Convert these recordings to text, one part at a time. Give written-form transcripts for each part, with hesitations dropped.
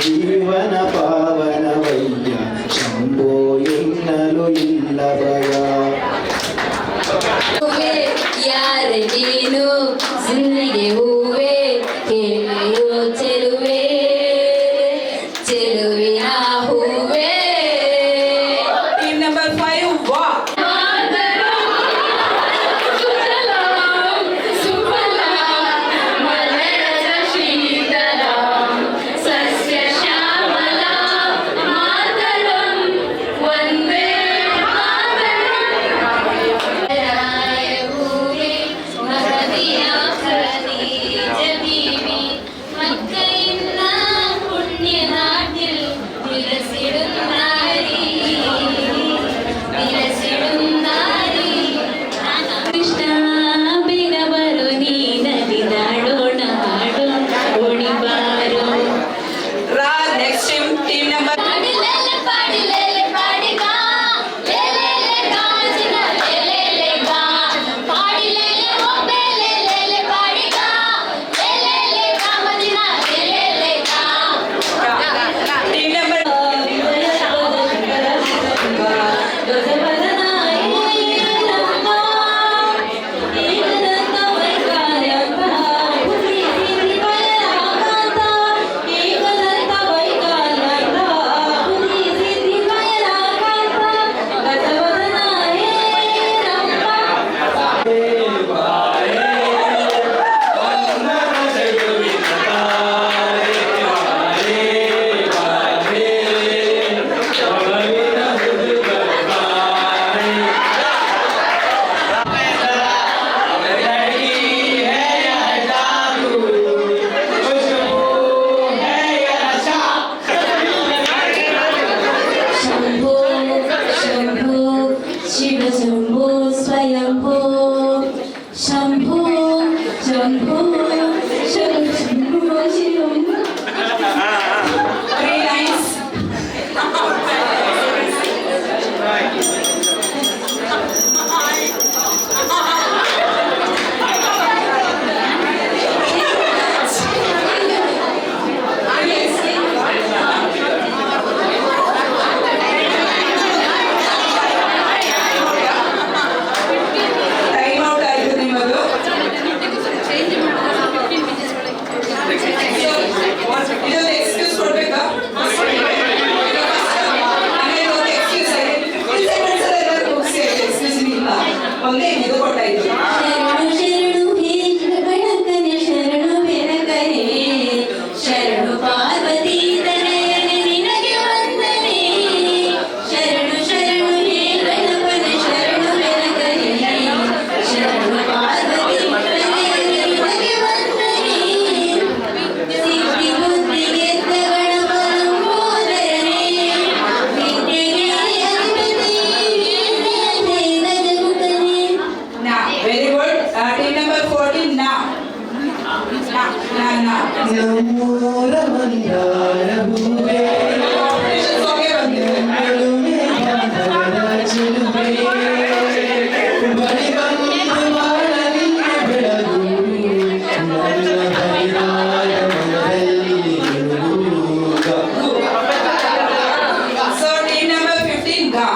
ಜೀವನ ಪಾವನವಯ್ಯ ಶಂಭೋ ಎನ್ನಲು ಇಲ್ಲ ಭಯ. ಯಾರೆ ನೀನು ಸಿಂದಿಗೆ ಹೂವೆ ಕೇಳೆಯೋ ಚೆಲುವೆ ಚೆಲುವಿನ ಹೂವೆ. ನಂಬರ್ 5 ವಾ ನಮ್ಮೂರ ಮಂದಾರ ಹೂವೇ ಬಳಿ ಬಂದು ಮಾಡಲಿ ಬೆಳಗು ನನ್ನ ಹರಿರಾಯ ಮನದಲ್ಲಿ So team number 15 ga.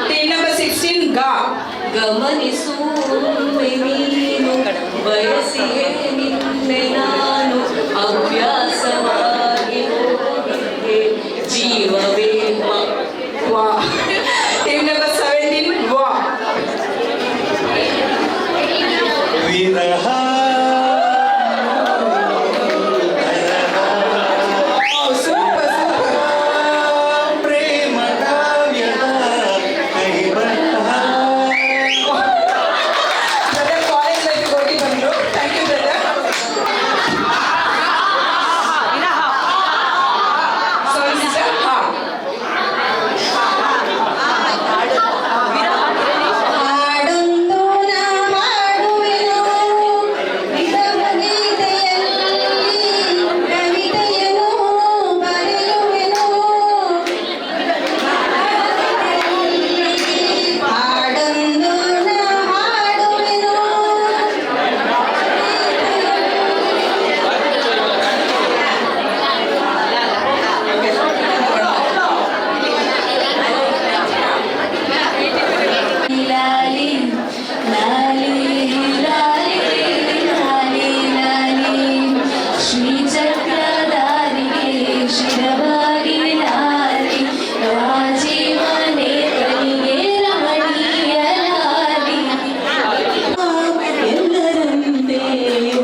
Team number 16 ga. ಗಮನಿಸು ನೀನು ಬಯಸಿಯೇ ನಿನ್ನೆ ನಾನು ಅಭ್ಯಾಸವಾಗಿ ಹೋಗಿದ್ದೆ ಜೀವವೇ Wa. Team number 17 wa. ವಿರಹ Oh, super, super. ಪ್ರೇಮ ಕಾವ್ಯದ ಕೈಬರಹ Brother, college life ಹೋಗಿ ಬಂದ್ರು. Thank you, brother. Sorry, sister. Ha. ಹಾಡೊಂದು ನಾ ಮಾಡುವೆನು ವಿಧವ ಗೀತೆಯಲ್ಲಿ ಕವಿತೆಯನ್ನು ಬರೆಯುವೆನು ಹಾಡೊಂದು ನಾ ಹಾಡುವೆನು ಲಾಲಿ ಲಾಲಿ ಲಾಲಿ ಲಾಲಿ ಲಾಲಿ ಶ್ರೀ ಚಕ್ರಧಾರಿಗೆ ಶಿರವಾಗಿ ಲಾಲಿ ರಾಜೀವನೇ ಕಲಿಗೆ ರಮಣೀಯ ಲಾಲಿ ಎಲ್ಲರಂತೆ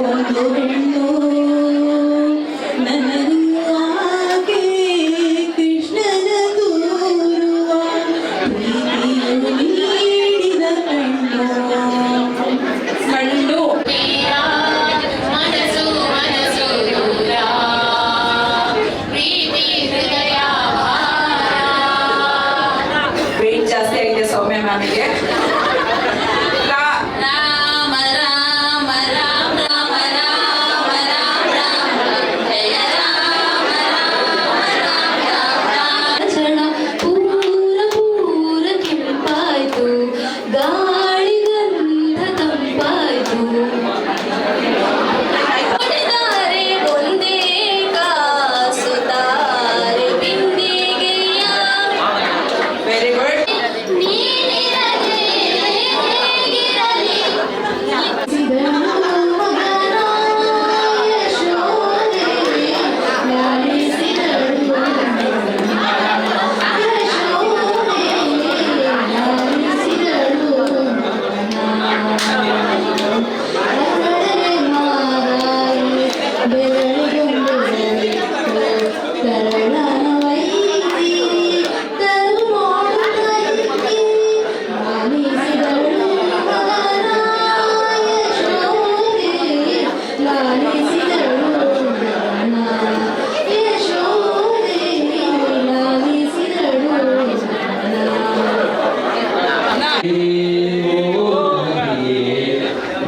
ಒಂದು ಹೆಣ್ಣು ನನಗೂ ಆಕೆ ಕೃಷ್ಣನ ತೋರುವ ಪ್ರೀತಿಯು ನೀಡಿದ ಕಣ್ಣು ಕಣ್ಣು. ಮನಸ್ಸು ಮನಸ್ಸು ದೂರ ಪ್ರೀತಿ ಹೃದಯ Weight ಜಾಸ್ತಿ ಆಗಿದೆ ಸೌಮ್ಯ ಮ್ಯಾಮಿಗೆ. ರಾಮ ರಾಮ ರಾಮ ರಾಮ ರಾಮ ರಾಮ ರಾಮ ಜಯ ರಾಮ ರಾಮ ರಾಮ ರಾಮ ಚರಣ ಪೂರ ಪೂರ ಕೆಂಪಾಯ್ತು ಗಾಳಿ ಗಂಧ ತಂಪಾಯ್ತು ಹೊಡೆದಾರೆ ಒಂದೇ ಕಾಸು ತಾರೆ ಬಿಂದಿಗೆಯ ವೆರಿ ಗುಡ್. ನೀನಿರಲಿ ಹೇಗಿರಲಿ ಮಗನ ಯಶೋದೆ ಲಾಲಿಸಿದಳು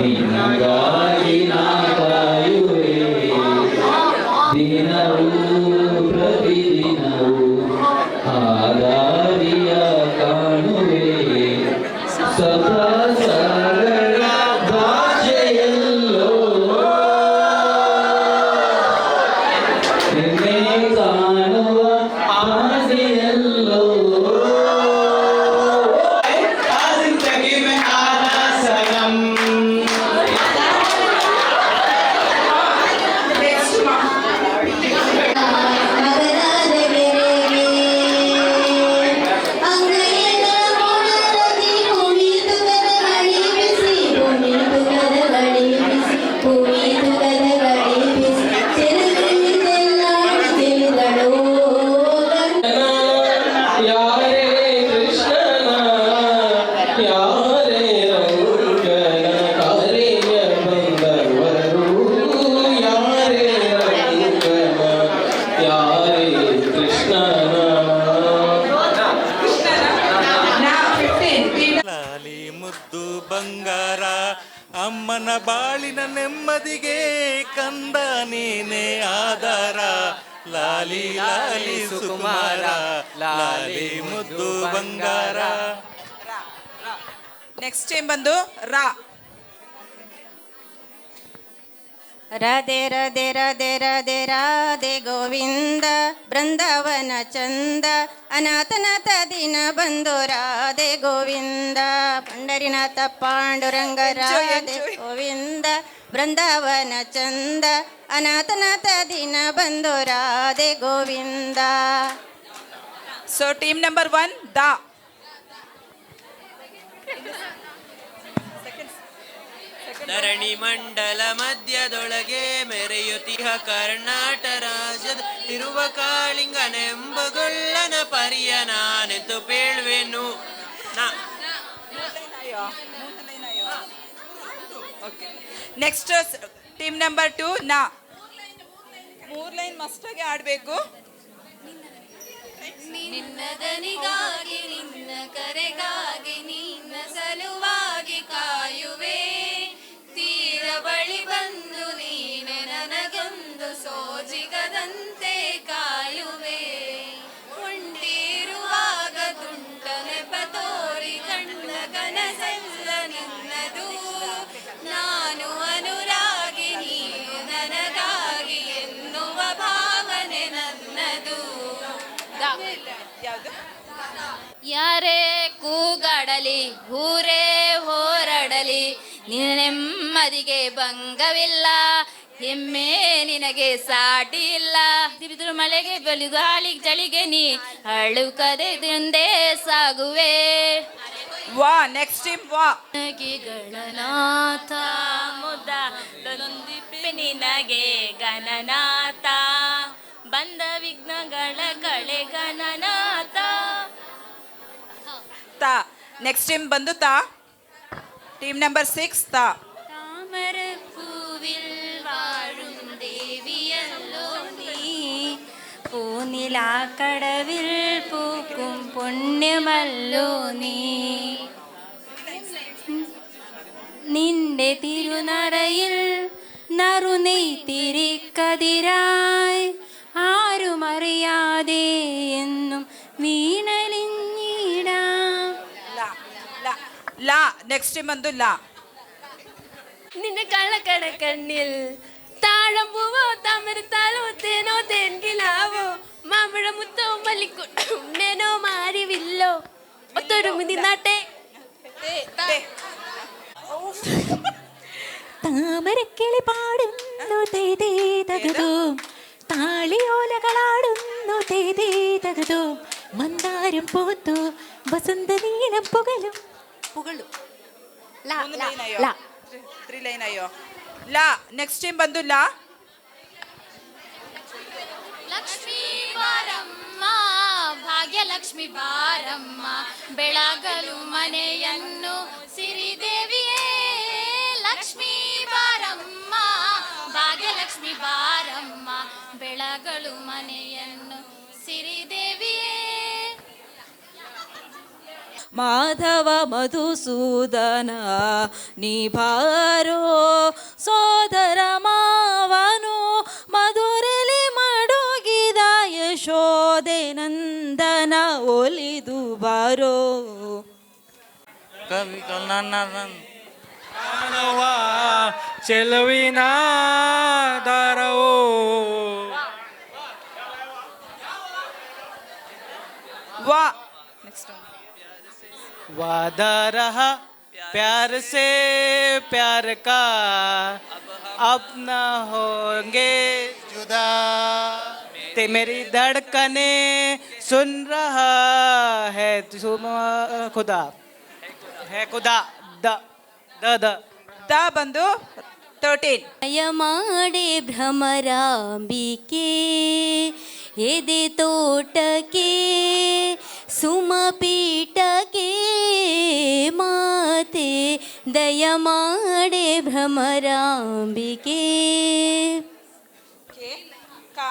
ನಿನಗಾಗಿ ನಾ ಕಾಯುವೆ ದಿನವೂ ಪ್ರತಿದಿನವೂ ಆದಾರಿಯ ಕಾಣುವೆ ಸದಾ ಸರಳ ಭಾಷೆಯಲ್ಲೋ ನಿನ್ನೆ ಕಾಣುವ ಆಸೆಯಲ್ಲೋ Next ma. ಮಗನಾದ ಗೆರೆಗೆ ಅಂಗೈಯ ಮೊಳಲದಿ ಕುಣಿತು ಕದಗಳಿ ಬಿಸಿ ಕುಣಿತು ಕದಗಳಿ ಬಿಸಿ ಕುಣಿತು ಕದಗಳಿ ಬಿಸಿ ಚೆಲುವಿದೆಲ್ಲಾಡಿ ತಿಳಿದಳು ಯಾರೇ ಕೃಷ್ಣನ ಯಾರೇ ರಂಗನ ಕರೆಯ ಬಂದವರು ಯಾರೇ ರಂಗನ ಯಾರೇ ಮುದ್ದು ಬಂಗಾರ ಅಮ್ಮನ ಬಾಳಿನ ನೆಮ್ಮದಿಗೆ ಕಂದ ನೀನೇ ಆಧಾರ ಲಾಲಿ ಲಾಲಿ ಸುಕುಮಾರ ಲಾಲಿ ಮುದ್ದು ಬಂಗಾರ. ನೆಕ್ಸ್ಟ್ ಟೈಮ್ ಬಂದು ರಾ. ರಾಧೆ ರಾಧೆ ರಾಧೆ ರಾಧೆ ರಾಧೆ ಗೋವಿಂದ ಬೃಂದಾವನ ಚಂದ ಅನಾಥನಾಥ ದಿನ ಬಂದು ರಾಧೆ ಗೋವಿಂದ ಪಂಡರಿನಾಥ ಪಾಂಡುರಂಗ ರಾಧೆ ಗೋವಿಂದ ಬೃಂದಾವನ ಚಂದ ಅನಾಥನಾಥ ದಿನ ಬಂದು Radhe Govinda. So team number 1 ದಾ. ಧರಣಿ ಮಂಡಲ ಮಧ್ಯದೊಳಗೆ ಮೆರೆಯುತಿಹ ಕರ್ನಾಟ ರಾಜ್ಯದ ಇರುವ ಕಾಳಿಂಗನೆಂಬುಗೊಳ್ಳನ ಪರಿಯ ನಾನೆಂದು ಪೇಳುವೆನು. ನೆಕ್ಸ್ಟ್ ಟೀಮ್ ನಂಬರ್ 2 ನಾ. 3 ಲೈನ್ ಮಸ್ಟಾಗಿ ಆಡಬೇಕು. ನಿನ್ನ ದನಿಗಾಗಿ ನಿನ್ನ ಕರೆಗಾಗಿ ನಿನ್ನ ಸಲುವಾಗಿ ಕಾಯುವೆ ತೀರ ಬಳಿ ಬಂದು ನೀನೆ ನನಗೊಂದು ಸೋಜಿಗದಂತೆ ಕಾಯುವೆ ಉಂಡಿರುವಾಗ ತುಂಟ ನೆಪ ತೋರಿ ಕಂಡ ಕನಸೆಲ್ಲ ನಿನ್ನದು ನಾನು ಅನುರಾಗಿ ನೀನು ನನಗಾಗಿ ಎನ್ನುವ ಭಾವನೆ ನನ್ನದು. ಯಾವುದು? ಯಾರೇ ಕೂಗಾಡಲಿ ಊರೇ ಹೋರಾಡಲಿ ನಿನ್ನ ನೆಮ್ಮದಿಗೆ ಭಂಗವಿಲ್ಲ ಹೆಮ್ಮೆ ನಿನಗೆ ಸಾಟಿ ಇಲ್ಲ ತಿರುದ್ರು ಮಳೆಗೆ ಬಲಿ ಗಾಳಿ ಚಳಿಗೆ ನೀ ಅಳುಕದೆ ಮುಂದೆ ಸಾಗುವೆ. ವಾ. ನೆಕ್ಸ್ಟ್ ಟೀಮ್ ವಾ. ಗಣನಾಥ ಮುದ್ದ ನಿನಗೆ ಗಣನಾಥ ಬಂದ ವಿಘ್ನಗಳ ಕಳೆ ಗಣನಾಥ. ತಾ. ನೆಕ್ಸ್ಟ್ ಟೀಮ್ ಬಂದು ತಾ. ಟೀಮ್ ನಂಬರ್ 6 ತಾ. താമര പൂവിൽ വാഴും ദേവിയല്ലോ നീ പൂനിലാക്കടവിൽ പൂക്കും പുണ്യമല്ലോ നീ നിന്റെ തിരുനടയിൽ നറുനെയ്ത്തിരിക്കതിരായി ആരുമറിയാതെ എന്നും വീണലിഞ്ഞിടാം. ಲಾ ಲಾ ಲಾ. ನೆಕ್ಸ್ಟ್ ಟೀಮ್ ಬಂದು ಲಾ. നിന്റെ കള്ളക്കട കണ്ണിൽ താഴമ്പൂവോ തമരത്താലോ തേനോ തേൻകിലാവോ മാമ്പഴ മുത്തോ മല്ലിക്കുണ്ണനോ മാരിവില്ലോ ഒത്തൊരുമി നിന്നാട്ടെ. താമരക്കിളി പാടുന്നു തേതേ തകതോ താളിയോലകളാടുന്നു തേതേ തകതോ മന്ദാരം പൂത്തു വസന്ത നീളം പുകലും പുകളും. ലാ ലാ ലാ. 3 ಲೈನ್ ಅಯ್ಯೋ. ಲಾ. ನೆಕ್ಸ್ಟ್ ಟೀಮ್ ಬಂದು ಲಾ. ಲಕ್ಷ್ಮೀ ಬಾರಮ್ಮ ಭಾಗ್ಯಲಕ್ಷ್ಮಿ ಬಾರಮ್ಮ ಬೆಳಗಲು ಮನೆಯನ್ನು ಸಿರಿದೇವಿಯೇ ಲಕ್ಷ್ಮೀ ಬಾರಮ್ಮ ಭಾಗ್ಯಲಕ್ಷ್ಮಿ ಬಾರಮ್ಮ ಬೆಳಗಲು ಮನೆಯನ್ನು ಸಿರಿದೇವಿಯೇ. ಮಾಧವ ಮಧುಸೂದನ ನೀ ಬಾರೋ ಸೋದರ ಮಾವನು ಮಧುರಲಿ ಮಡುಗಿದ ಯಶೋದೆ ನಂದನ ಒಲಿದು ಬಾರೋ. ಕವಿ ನನ್ನ ಚೆಲುವಿನ ದಾರವೋ ವಾ. ನೆಕ್ಸ್ಟ್ वादा रहा प्यार से प्यार का अब न होंगे जुदा ते मेरी धड़कने सुन रहा है खुदा है खुदा द द द. ತಾ ಬಂದು 13. ಮಾಡೆ ಭ್ರಮರಾಂಬಿಕೆ ಎದೆ ತೋಟಕ್ಕೆ ಸುಮಪೀಠಕ್ಕೆ ಮಾತೆ ದಯಮಾಡೆ ಭ್ರಮರಾಂಬಿಕೆ. ಕಾ.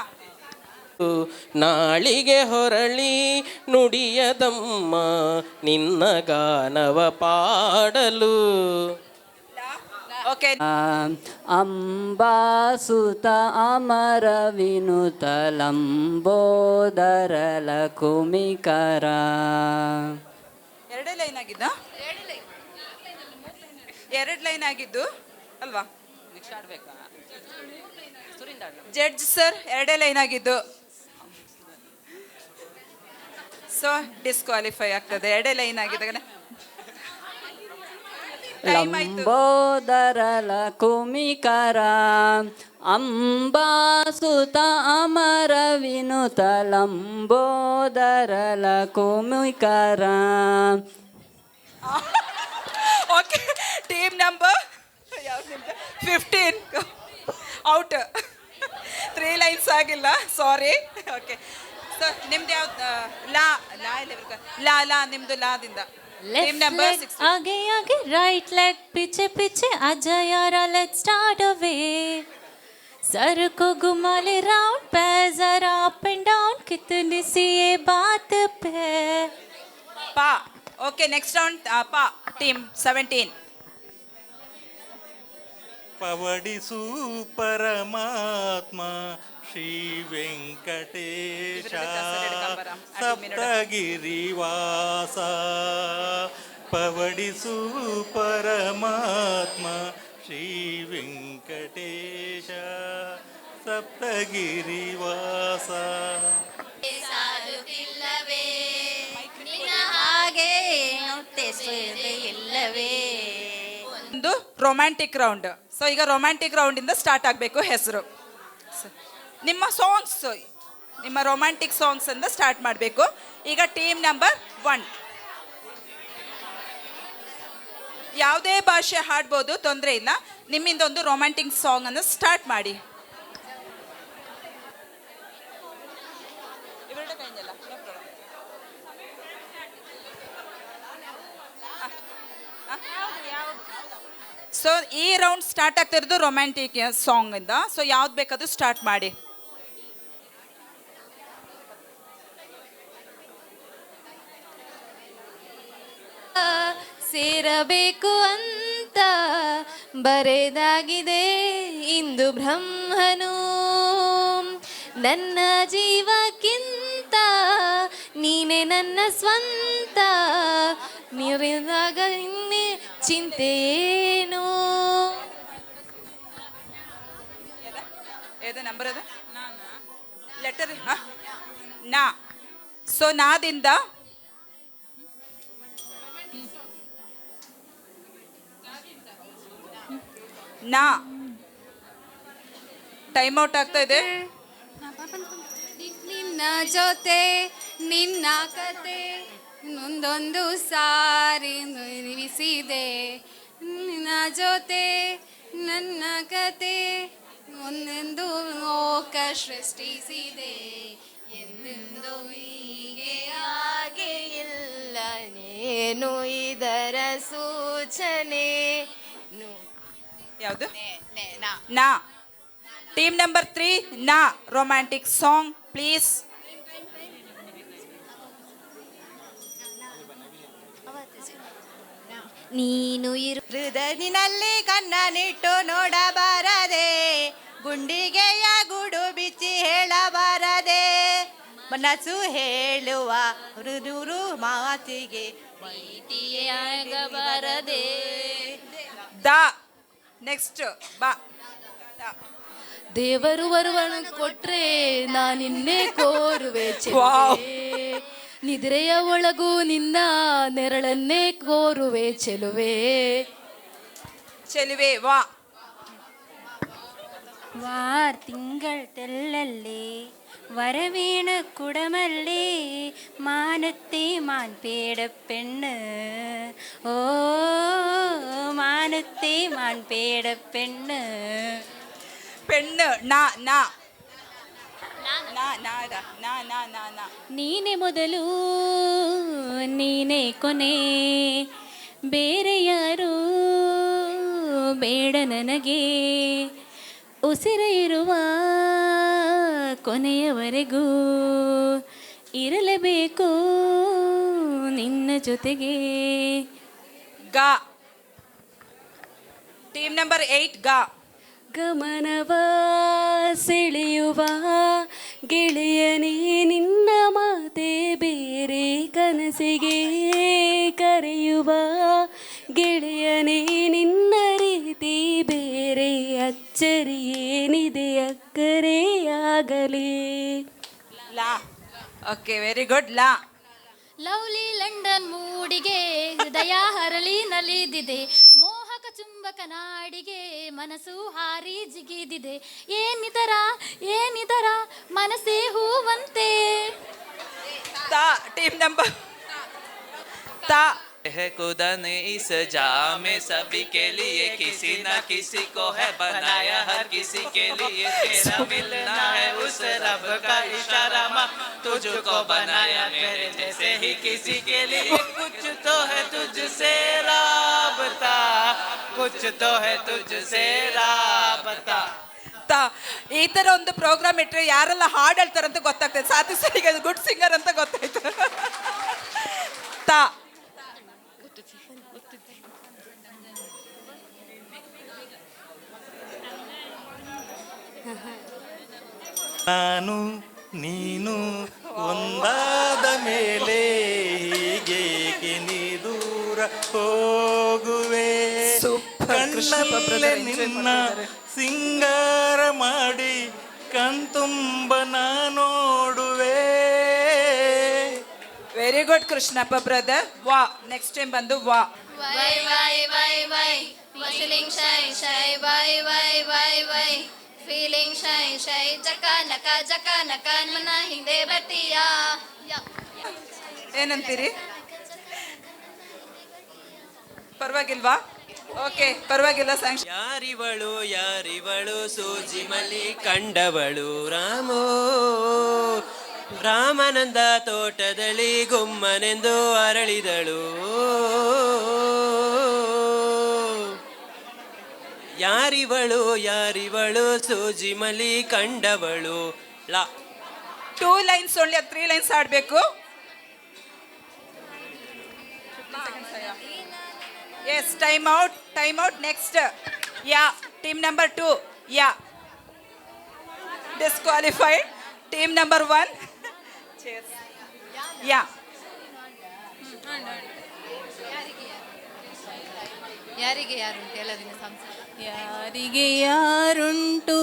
ನಾಳಿಗೆ ಹೊರಳಿ ನುಡಿಯದಮ್ಮ ನಿನ್ನ ಗಾನವ ಪಾಡಲು. ಓಕೆ, ಅಂಬಾಸುತ ಅಮರ ವಿನುತ ಲಂಬೋದರಲ ಕುಮಿಕರ. ಎರಡೇ ಲೈನ್ ಆಗಿದ್ದ, ಎರಡು ಲೈನ್ ಆಗಿದ್ದು ಅಲ್ವಾ? ಜಡ್ಜ್ ಸರ್, ಎರಡೇ ಲೈನ್ ಆಗಿದ್ದು, ಸೊ ಡಿಸ್ಕ್ವಾಲಿಫೈ ಆಗ್ತದೆ. ಎರಡೇ ಲೈನ್ ಆಗಿದ್ದಾಗ ಲಂಬೋದರಲ ಕುಮಿಕರ ಅಂಬಾಸುತ ಅಮರ ವಿನುತ ಲಂಬೋದರಲ ಕುಮಿಕರ. Okay, team number 15 out. 3 lines ಆಗಿಲ್ಲ, ಸಾರಿ. ಓಕೆ, ಸೊ ನಿಮ್ದು ಯಾವ್ದು? ಲಾ ಲಾ ಲಾ ಲಾ ನಿಮ್ದು ಲಾದಿಂದ. Team number 16. आगे आगे राइट लेग पीछे पीछे आजा यारा लेट्स स्टार्ट अवे सर को घुमा ले राउंड पे जरा अप एंड डाउन कितनी सी ये बात पे. ಪಾ. ಓಕೆ, ನೆಕ್ಸ್ಟ್ ರೌಂಡ್ ಪಾ ಟೀಮ್ 17. ಪವಡಿಸು ಪರಮಾತ್ಮ ಶ್ರೀ ವೆಂಕಟೇಶ ಸಪ್ತಗಿರಿವಾಸ. ಪವಡಿಸು ಪರಮಾತ್ಮ ಶ್ರೀ ವೆಂಕಟೇಶ ಸಪ್ತಗಿರಿವಾಸ. ಸಾಲುತ್ತಿಲ್ಲವೇ ನಿನ್ನ ಹಾಗೆ ಇಲ್ಲವೇ. ಒಂದು ರೊಮ್ಯಾಂಟಿಕ್ ರೌಂಡ್. ಸೊ ಈಗ ರೊಮ್ಯಾಂಟಿಕ್ ರೌಂಡಿಂದ ಸ್ಟಾರ್ಟ್ ಆಗಬೇಕು ಹೆಸರು. ನಿಮ್ಮ ಸಾಂಗ್ಸ್, ನಿಮ್ಮ ರೊಮ್ಯಾಂಟಿಕ್ ಸಾಂಗ್ಸ್ ಅಂತ ಸ್ಟಾರ್ಟ್ ಮಾಡಬೇಕು. ಈಗ ಟೀಮ್ ನಂಬರ್ 1, ಯಾವುದೇ ಭಾಷೆ ಹಾಡ್ಬೋದು, ತೊಂದರೆ ಇಲ್ಲ. ನಿಮ್ಮಿಂದ ಒಂದು ರೊಮ್ಯಾಂಟಿಕ್ ಸಾಂಗ್ ಅನ್ನು ಸ್ಟಾರ್ಟ್ ಮಾಡಿ. ಸೊ ಈ ರೌಂಡ್ ಸ್ಟಾರ್ಟ್ ಆಗ್ತಿರೋದು ರೊಮ್ಯಾಂಟಿಕ್ ಸಾಂಗ್ ಇಂದ. ಸೊ ಯಾವ್ದು ಬೇಕಾದ್ರೂ ಸ್ಟಾರ್ಟ್ ಮಾಡಿ. ಸೇರಬೇಕು ಅಂತ ಬರೆದಾಗಿದೆ ಇಂದು ಬ್ರಹ್ಮನು ನನ್ನ ಜೀವಕ್ಕಿಂತ ನೀನೆ ನನ್ನ ಸ್ವಂತ ನಿರಿದಾಗ ಇನ್ನೇ ಚಿಂತೆ ಏನು. ನಂಬರ್ ಅದ ಲೆಟರ್ ನಾ. ಸೊ ನಾದಿಂದ ನಾ. ಟೈಮ್ ಔಟ್ ಆಗ್ತಾ ಇದೆ. ನಿನ್ನ ಜೊತೆ ನಿನ್ನ ಕತೆ ಒಂದೊಂದು ಸಾರಿ ನಿರ್ಮಿಸಿದೆ. ನಿನ್ನ ಜೊತೆ ನನ್ನ ಕತೆ ಒಂದೊಂದು ಲೋಕ ಸೃಷ್ಟಿಸಿದೆ. ಎಂದೆಂದು ಹೀಗೆ ಹಾಗೆ ಇಲ್ಲ ನೇನು ಇದರ ಸೂಚನೆ. ಯಾವುದು? ನಾ. ಟೀಮ್ ನಂಬರ್ 3 ನಾ ರೊಮ್ಯಾಂಟಿಕ್ ಸಾಂಗ್ ಪ್ಲೀಸ್. ನೀನು ಹೃದಯದಲ್ಲಿ ಕಣ್ಣನಿಟ್ಟು ನೋಡಬಾರದೆ, ಗುಂಡಿಗೆಯ ಗುಡು ಬಿಚ್ಚಿ ಹೇಳಬಾರದೆ, ಮನಸ್ಸು ಹೇಳುವ ಮೃದು ಮಾತಿಗೆ ಪ್ರೀತಿಯಾಗಬಾರದೆ. ದಾ. ನೆಕ್ಸ್ಟ್ ಬಾ. ದೇವರು ವರವನ್ನು ಕೊಟ್ರೆ ನಾನಿನ್ನೇ ಕೋರುವೆ ವಾವ್. ಚೆಲುವೆ. ನಿದ್ರೆಯ ಒಳಗೂ ನಿನ್ನ ನೆರಳನ್ನೇ ಕೋರುವೆ ಚೆಲುವೆ. ಚೆಲುವೆ ವಾ. വാർ തിങ്കൾ തെല്ലല്ലേ വരവീണ കുടമല്ലേ മാനത്തെ മാൻപേടപ്പെണ്ണ്. ഓ മാനത്തെ മാൻപേടപ്പെണ്ണ്. ಪೆಣ್ಣು ನಾ ನಾ ನಾ ನಾ ನಾ ನಾ ನಾ ನಾ. ನೀನೆ ಮೊದಲು ನೀನೆ ಕೊನೆ, ಬೇರೆ ಯಾರು ಬೇಡ ನನಗೆ. ಉಸಿರು ಇರುವ ಕೊನೆಯವರೆಗೂ ಇರಲೇಬೇಕು ನಿನ್ನ ಜೊತೆಗೆ. ಗಾ. ಟೀಮ್ ನಂಬರ್ 8 ಗಾ. ಗಮನವ ಸೆಳೆಯುವ ಗೆಳೆಯನೇ ನಿನ್ನ ಮಾತೆ ಬೇರೆ, ಕನಸಿಗೆ ಕರೆಯುವ ಗೆಳೆಯನೇ ನಿನ್ನ ರೀತಿ ಬೇರೆ, ಅಚ್ಚರಿ ಏನಿದೆ ಅಕ್ಕರೆಯಾಗಲೇ. ಲಾ. Okay, very good. ಲಾ. ಲವ್ಲಿ ಲಂಡನ್ ಮೂಡಿಗೆ ಹೃದಯ ಹರಳಿ ನಲಿದಿದೆ, ಮೋಹಕ ಚುಂಬಕ ನಾಡಿಗೆ ಮನಸ್ಸು ಹಾರಿ ಜಿಗಿದಿದೆ, ಏನಿದರ ಮನಸ್ಸೇ ಹೂವಂತೆ. ತಾ. ಟೀಮ್ ನಂಬರ್ ತಾ. है खुदा ने इस जाम में सभी के लिए किसी न किसी को है बनाया, हर किसी के लिए तेरा मिलना है उस रब का इशारा, माँ तुझको बनाया मेरे जैसे ही किसी के लिए, कुछ तो है तुझसे राबता, कुछ तो है तुझसे राबता. ತಾ. ಈ ಥರ ಒಂದು ಪ್ರೋಗ್ರಾಮ್ ಇಟ್ಟರೆ ಯಾರೆಲ್ಲ ಹಾಡು ಹೇಳ್ತಾರಂತ ಗೊತ್ತಾಗ್ತದೆ. ಸಾಥಿ ಸರಿಗೆ ಗುಡ್ ಸಿಂಗರ್ ಅಂತ ಗೊತ್ತಾಯ್ತು. ತಾ. ನಾನು ನೀನು ಒಂದಾದ ಮೇಲೆ ಹೀಗೇಕೆ ನೀ ದೂರ ಹೋಗುವೆ, ಕಣ್ಣಲ್ಲೇ ನಿನ್ನ ಸಿಂಗಾರ ಮಾಡಿ ಕಣ್ತುಂಬ ನಾ ನೋಡುವೆ. Very good Krishnappa brother. ವಾ. ನೆಕ್ಸ್ಟ್ ಟೈಮ್ ಬಂದು ವಾ. Why why why why feeling shy shy why why why why feeling shy shy ಜಕ ನಕ ನನ್ನ ಹಿಂದೆ ಬರ್ತೀಯಾ. ಏನಂತೀರಿ? ಪರವಾಗಿಲ್ವಾ? ಓಕೆ, ಪರವಾಗಿಲ್ಲ. ಸ್ಯಾಂಕ್ಷನ್. ಯಾರಿವಳು ಸೂಜಿ ಮಲಿ ಕಂಡವಳು, ರಾಮನಂದ ತೋಟದಲ್ಲಿ ಗುಮ್ಮನೆಂದು ಅರಳಿದಳು, ಯಾರಿವಳು ಸೂಜಿ ಮಲಿ ಕಂಡವಳು. ಲಾ. 2 ಲೈನ್ಸ್ ಓನ್ಲಿ, 3 ಲೈನ್ಸ್ ಆಡಬೇಕು. Yes, time out. ನೆಕ್ಸ್ಟ್. ಯಾ. ಟೀಮ್ ನಂಬರ್ 2 ಯಾ. ಡಿಸ್ಕ್ವಾಲಿಫೈಡ್. ಟೀಮ್ ನಂಬರ್ 1 ಯಾ. ಯಾರಿಗೆ ಯಾರುಂಟು ಎಲ್ಲದಿನ ಸಂಸಾರ, ಯಾರಿಗೆ ಯಾರುಂಟು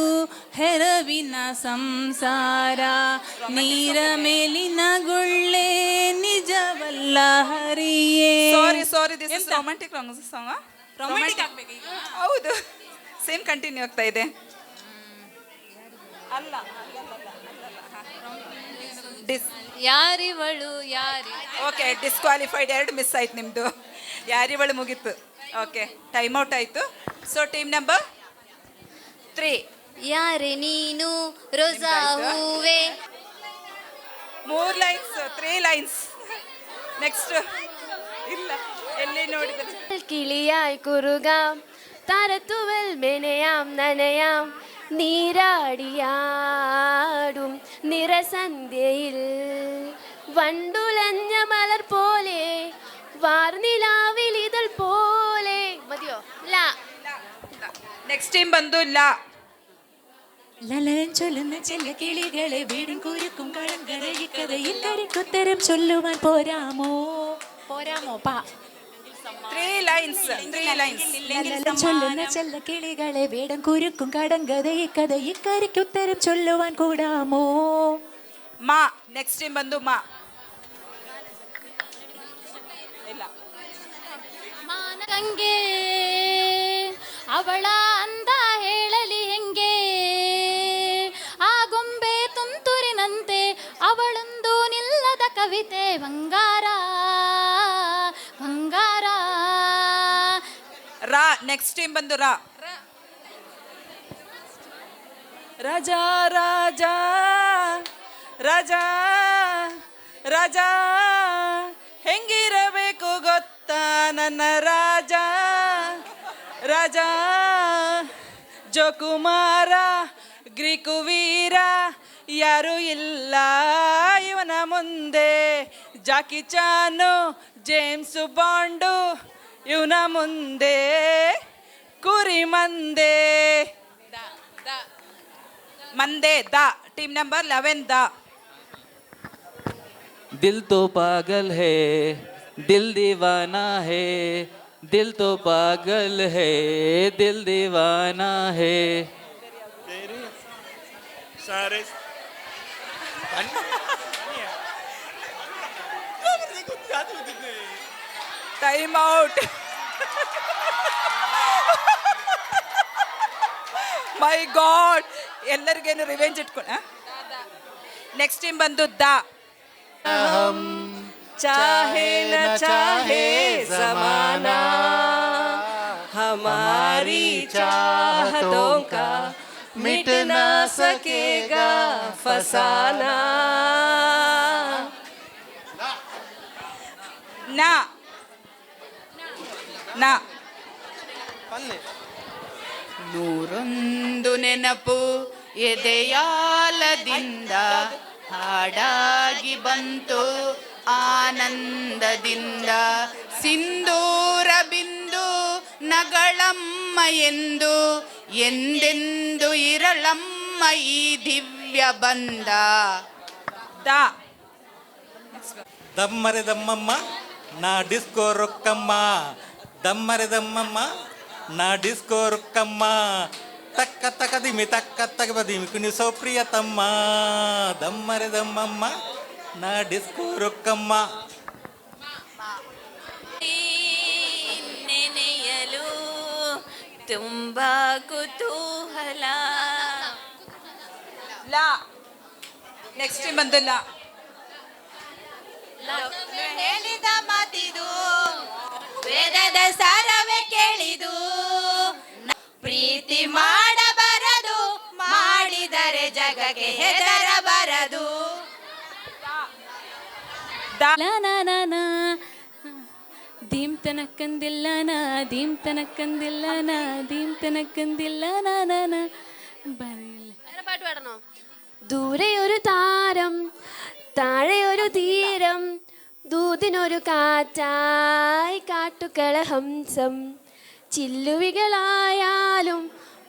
ಹೆರವಿನ ಸಂಸಾರ, ನೀರ ಮೇಲಿನ ಗುಳ್ಳೆ ನಿಜವಲ್ಲ ಹರಿಯೇ. Sorry this is romantic song. Romantic ಆಗಬೇಕು. ಹೌದು, ಸೇಮ್ ಕಂಟಿನ್ಯೂ ಆಗ್ತಾ ಇದೆ. ಅಲ್ಲ, ಯಾರಿವಳು ಯಾರಿ. Okay, disqualified. 2 ಮಿಸ್ ಆಯ್ತು ನಿಮ್ಮದು. ಯಾರಿವಳು ಮುಗೀತು. ಓಕೆ, ಟೈಮ್ ಔಟ್ ಆಯಿತು. ಸೊ ಟೀಮ್ ನಂಬರ್ 3 ಯಾರೆ ನೀನು ರೋಜಾ ಹೂವೆ. 3 ಲೈನ್ಸ್, 3 ಲೈನ್ಸ್. ನೆಕ್ಸ್ಟ್. ಇಲ್ಲ, ಎಲ್ಲಿ ನೋಡಿದ್ರೆ കിളിയായി കുറുകാം താരത്തുവൽ മെനയാം നനയാം നീരാടിയാടും നിറസന്ധ്യയിൽ വണ്ടുലഞ്ഞ മലർ പോലെ വാർനിലാവിലിതൾ പോലെ. മതിയോ? ലാ. ನೆಕ್ಸ್ಟ್ ಟೀಮ್ ಬಂದು ಲಾ. ലലൻ ചൊല്ലുന്ന ചെല്ല കിളികളെ വീടും കുരുക്കും കളങ്കര ഇക്കഥയിൽ കരിക്കുത്തരം ചൊല്ലുവാൻ പോരാമോ പാ. 3 ലൈൻസ്. ലലൻ ചൊല്ലുന്ന ചെല്ല കിളികളെ വീടും കുരുക്കും കടങ്കഥ ഇക്കഥ ഇക്കരിക്കുത്തരം ചൊല്ലുവാൻ കൂടാമോ. ಮಾ. ನೆಕ್ಸ್ಟ್ ಟೀಮ್ ಬಂದು ಮಾ. ಇಲ್ಲ. ಮಾನಗಂಗೆ ಅವಳ ಅಂದ ಹೇಳಲಿ ಹೆಂಗೆ, ಆ ಗೊಂಬೆ ತುಂತುರಿನಂತೆ ಅವಳೊಂದು ನಿಲ್ಲದ ಕವಿತೆ, ಬಂಗಾರ. ರಾ. ನೆಕ್ಸ್ಟ್ ಟೀಮ್ ಬಂದು ರಾ. ರಾಜಾ ರಾಜಾ ರಾಜಾ ರಾಜಾ ಹೆಂಗಿರಬೇಕು ಗೊತ್ತಾ ನನ್ನ ರಾಜ, ರಾಜ ಜೋಕುಮಾರ ಗ್ರೀಕು ವೀರ ಯಾರು ಇಲ್ಲ ಇವನ ಮುಂದೆ, ಜಾಕಿ ಚಾನು ಜೇಮ್ಸ್ ಬಾಂಡು ಇವನ ಮುಂದೆ ಕುರಿ ಮಂದೆ. ಮಂದೆ ದ ಟೀಮ್ ನಂಬರ್ 11 ದ. दिल तो पागल है, दिल दीवाना है, दिल तो पागल है, दिल दीवाना है. सारे ಟೈಮ್ ಔಟ್. ಮೈ ಗಾಡ್, ಎಲ್ಲರಿಗೇನು ರಿವೆಂಜ್ ಇಟ್ಕೊಂಡು. ನೆಕ್ಸ್ಟ್ ಟೀಮ್ ಬಂದು ದ. चाहे न चाहे जमाना, हमारी चाहतों का मिट ना सकेगा फसाना. ನಾ ನಾ ನೂರೊಂದು ನೆನಪು ಎದೆಯಾಲದಿಂದ ಹಾಡಾಗಿ ಬಂತು ಆನಂದದಿಂದ. ಸಿಂಧೂರ ಬಿಂದು ನಗಳಮ್ಮ ಎಂದು ಎಂದೆಂದು ಇರಳಮ್ಮ ಈ ದಿವ್ಯ ಬಂದ. ದ. ದಮ್ಮರೆ ದಮ್ಮಮ್ಮ ನಾ ಡಿಸ್ಕೋ ರೊಕ್ಕಮ್ಮ, ದಮ್ಮರೆ ದಮ್ಮಮ್ಮ ನಾ ಡಿಸ್ಕೋ ರೊಕ್ಕಮ್ಮ, ತಕ್ಕ ತಕದಿಮಿ ತಕ್ಕ ತಗಬದಿಮಿ ಕುಣಿಸೋ ಪ್ರಿಯತಮ್ಮ, ದಮ್ಮರೆ ದಮ್ಮಮ್ಮ ನಾ ಡಿಸ್ಕೋ ರೊಕ್ಕಮ್ಮ. ನೆನೆಯಲು ತುಂಬ ಕುತೂಹಲ. ಲಾ. ನೆಕ್ಸ್ಟ್ ಟೀಮ್ ಬಂದು ಲಾ. ಹೇಳಿದ ಮಾತಿದು ವೇದದ ಸಾರವೇ ಕೇಳಿದು, ಪ್ರೀತಿ ಮಾಡಬಾರದು ಮಾಡಿದರೆ ಜಗಕ್ಕೆ ಹೆದರಬಾರದು. ದೀಮ್ ತನಕ್ಕಂದಿಲ್ಲನ ದೀಮ್ ತನಕ್ಕಂದಿಲ್ಲನ ദീം തനക്കന്തില്ലന പാട്ട് പാടണോ? ദൂരെ ഒരു താരം താഴെ ഒരു തീരം, ദൂതിനൊരു കാറ്റായി കാട്ടുകള ഹംസം, ചില്ലുവികളായാലും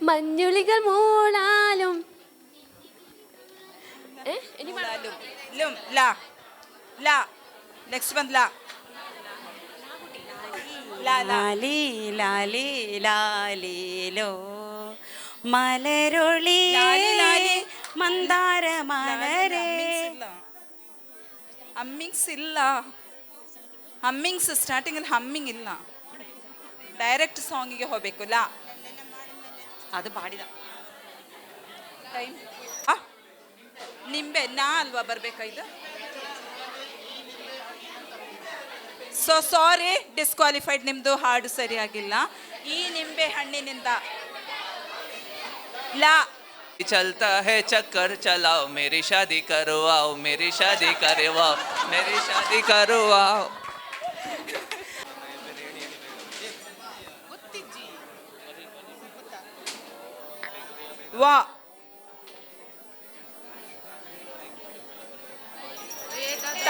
മഞ്ഞുളികൾ മൂളാലും. ಲುಮ್ ಲಾ ಲಾ. ನೆಕ್ಸ್ಟ್ ಬಂದು ಲಾ. ಲಾ ಲಾ. ലാലി ലാലി ലാലിലോ മലരൊളി ലാലി ലാലി. ಮಂದಾರ ಮಲರೇ. ಹಮ್ಮಿಂಗ್ಸ್ ಇಲ್ಲ. ಹಮ್ಮಿಂಗ್ಸ್ ಸ್ಟಾರ್ಟಿಂಗಲ್ಲಿ ಹಮ್ಮಿಂಗ್ ಇಲ್ಲ, ಡೈರೆಕ್ಟ್ ಸಾಂಗಿಗೆ ಹೋಗಬೇಕು. ಲಾ. ಅದು ಬಾಡಿದ ಟೈಮ್. ನಿಂಬೆ ನಾ ಅಲ್ವಾ ಬರ್ಬೇಕಾ ಇದು? So sorry, disqualified. ನಿಮ್ಮದು ಹಾಡು ಸರಿಯಾಗಿಲ್ಲ. ಈ ನಿಂಬೆ ಹಣ್ಣಿನಿಂದ ಲಾ. चलता है चक्कर चलाओ, मेरी शादी करवाओ, मेरी शादी करवाओ, मेरी शादी करवाओ. ವಾ.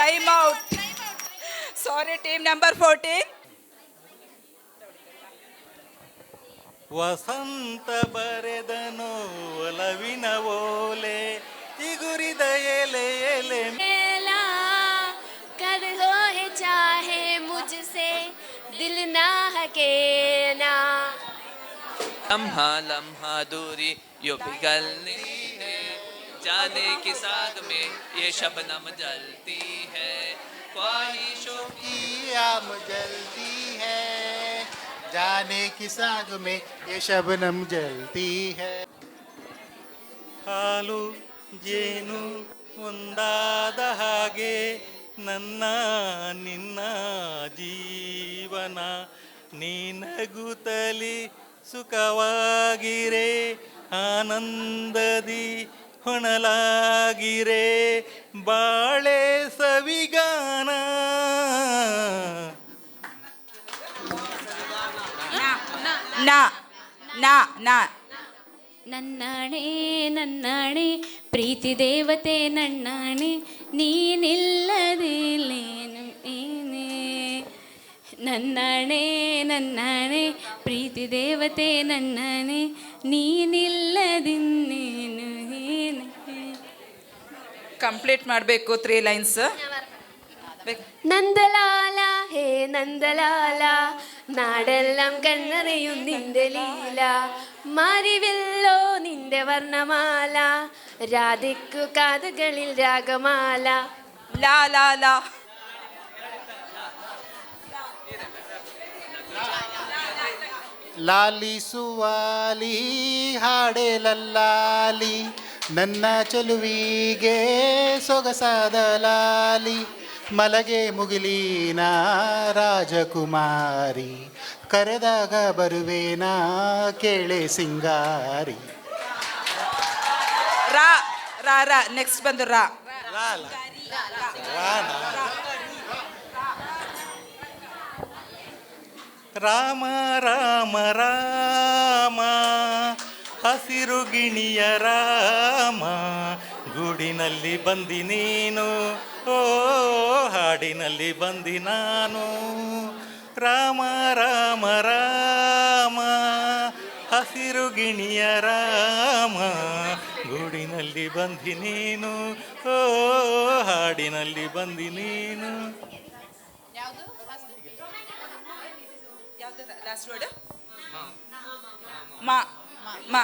Time out. Sorry, team number 14. ವಸಂತ ಬರೆದನು ಒಲವಿನ ಓಲೆ, ಚಿಗುರಿದ ಎಲೆ ಎಲೆ कर हो है चाहे मुझसे दिल ना हकेना. लम्हा लम्हा दूरी यो पिघलनी है, जाने की साग में ये शबनम जलती है, ख्वाहिशों की आम जलती है, जाने की साग में ये शबनम जलती है. ಹಾಲು ಜೇನು ಒಂದಾದ ಹಾಗೆ ನನ್ನ ನಿನ್ನ ಜೀವನ, ನೀನಗುತ್ತಲಿ ಸುಖವಾಗಿರೆ, ಆನಂದದಿ ಹೊಣಲಾಗಿರೆ, ಬಾಳೆ ಸವಿಗಾನ. ನಾ ನಾ ನಾ. ನನ್ನಾಣೆ ನನ್ನಾಣೆ ಪ್ರೀತಿ ದೇವತೆ ನನ್ನಾಣೆ ನೀನಿಲ್ಲದಿಲ್ಲೇನು ಏನೇ ನನ್ನಾಣೆ ನನ್ನಾಣೆ ಪ್ರೀತಿ ದೇವತೆ ನನ್ನಾಣೆ ನೀನಿಲ್ಲದಿನ್ನೇನು ಏನೇ ಕಂಪ್ಲೀಟ್ ಮಾಡಬೇಕು 3 ಲೈನ್ಸ್. നന്ദലാല ഹേ നന്ദലാല നാടെല്ലാം കണ്ണറിയും നിന്റെ ലീല മാറിവില്ലോ നിന്റെ വർണ്ണമാല രാധിക്കു കാതുകളിൽ രാഗമാല ಲಾ ಲಾ ಲಾ ಲಾಲಿ ಸುವಾಲಿ ಹಾಡೆ ಲಲ್ಲಾಲಿ ನನ್ನ ಚೆಲುವಿಗೆ ಸೊಗಸಾದ ಲಾಲಿ ಮಲಗೆ ಮುಗಿಲಿನ ರಾಜಕುಮಾರಿ ಕರೆದಾಗ ಬರುವೇನಾ ಕೇಳೆ ಸಿಂಗಾರಿ. ರಾ ರಾ ರಾ ನೆಕ್ಸ್ಟ್ ಬಂದು ರಾ. ರಾಮ ರಾಮ ರಾಮ ಹಸಿರು ಗಿಣಿಯ ರಾಮ ಗೂಡಿನಲ್ಲಿ ಬಂದಿ ನೀನು ಓ ಹಾಡಿನಲ್ಲಿ ಬಂದಿ ನಾನು. ರಾಮ ರಾಮ ರಾಮ ಹಸಿರು ಗಿಣಿಯ ರಾಮ ಗೂಡಿನಲ್ಲಿ ಬಂದಿ ನೀನು ಓ ಹಾಡಿನಲ್ಲಿ ಬಂದಿ ನೀನು. ಲಾಸ್ಟ್ ವರ್ಡ್ ಮಾ ಮಾ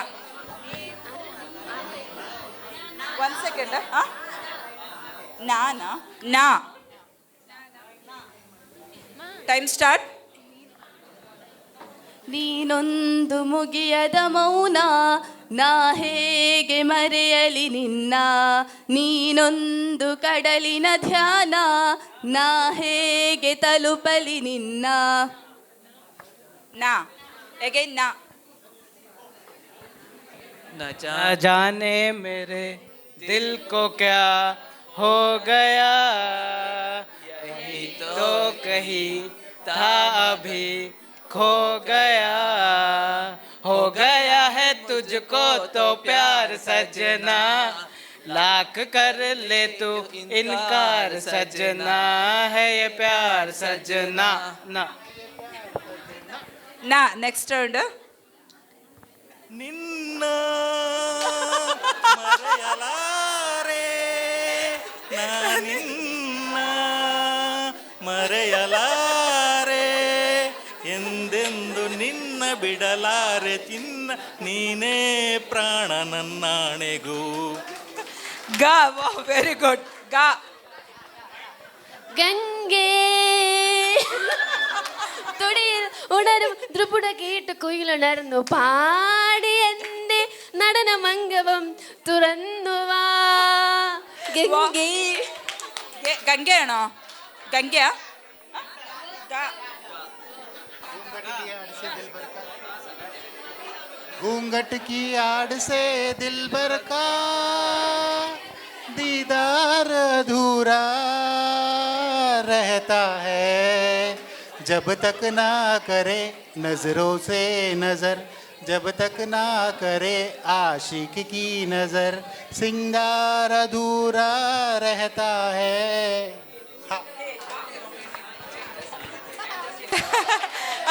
1 ಸೆಕೆಂಡ್. ನಾನಾ ನಾ ಟೈಮ್ ಸ್ಟಾರ್ಟ್. ನೀನೊಂದು ಮುಗಿಯದ ಮೌನ ನಾ ಹೇಗೆ ಮರೆಯಲಿ ನಿನ್ನ ನೀನೊಂದು ಕಡಲಿನ ಧ್ಯಾನ ನಾ ಹೇಗೆ ತಲುಪಲಿ ನಿನ್ನ. ನಾ ಅಗೈನ್ ನಾ. न न जाने मेरे दिल को क्या हो गया यही तो कहीं था अभी खो गया हो गया है तुझको तो प्यार सजना लाख कर ले तू इनकार सजना है ये प्यार सजना. ना ನಾ ನೆಕ್ಸ್ಟ್ ರೌಂಡ್. ನಿನ್ನ ಮರೆಯಲಾರೆ ನಿನ್ನ ಮರೆಯಲಾರೆ ಎಂದೆಂದು ನಿನ್ನ ಬಿಡಲಾರೆ ಚಿನ್ನ ನೀನೇ ಪ್ರಾಣ ನನ್ನಾಣೆಗೂ. ಗಾ ವೆರಿ ಗುಡ್ ಗಾ. ഗംഗേ തൊടിയിൽ ഉണരും ത്രിപുട കേട്ട് കുയിലുണർന്നു പാടി എൻ്റെ നടന മംഗവം തുറന്നു വാ ഗംഗേ. ಗಂಗೆ ಆಣೋ ಗಂಗೆಯಾ. घूंघट की आड़ से दिलबर का दीदार अधूरा रहता है जब तक ना करे नजरों से नजर जब तक ना करे आशिक की नजर सिंगार अधूरा रहता है.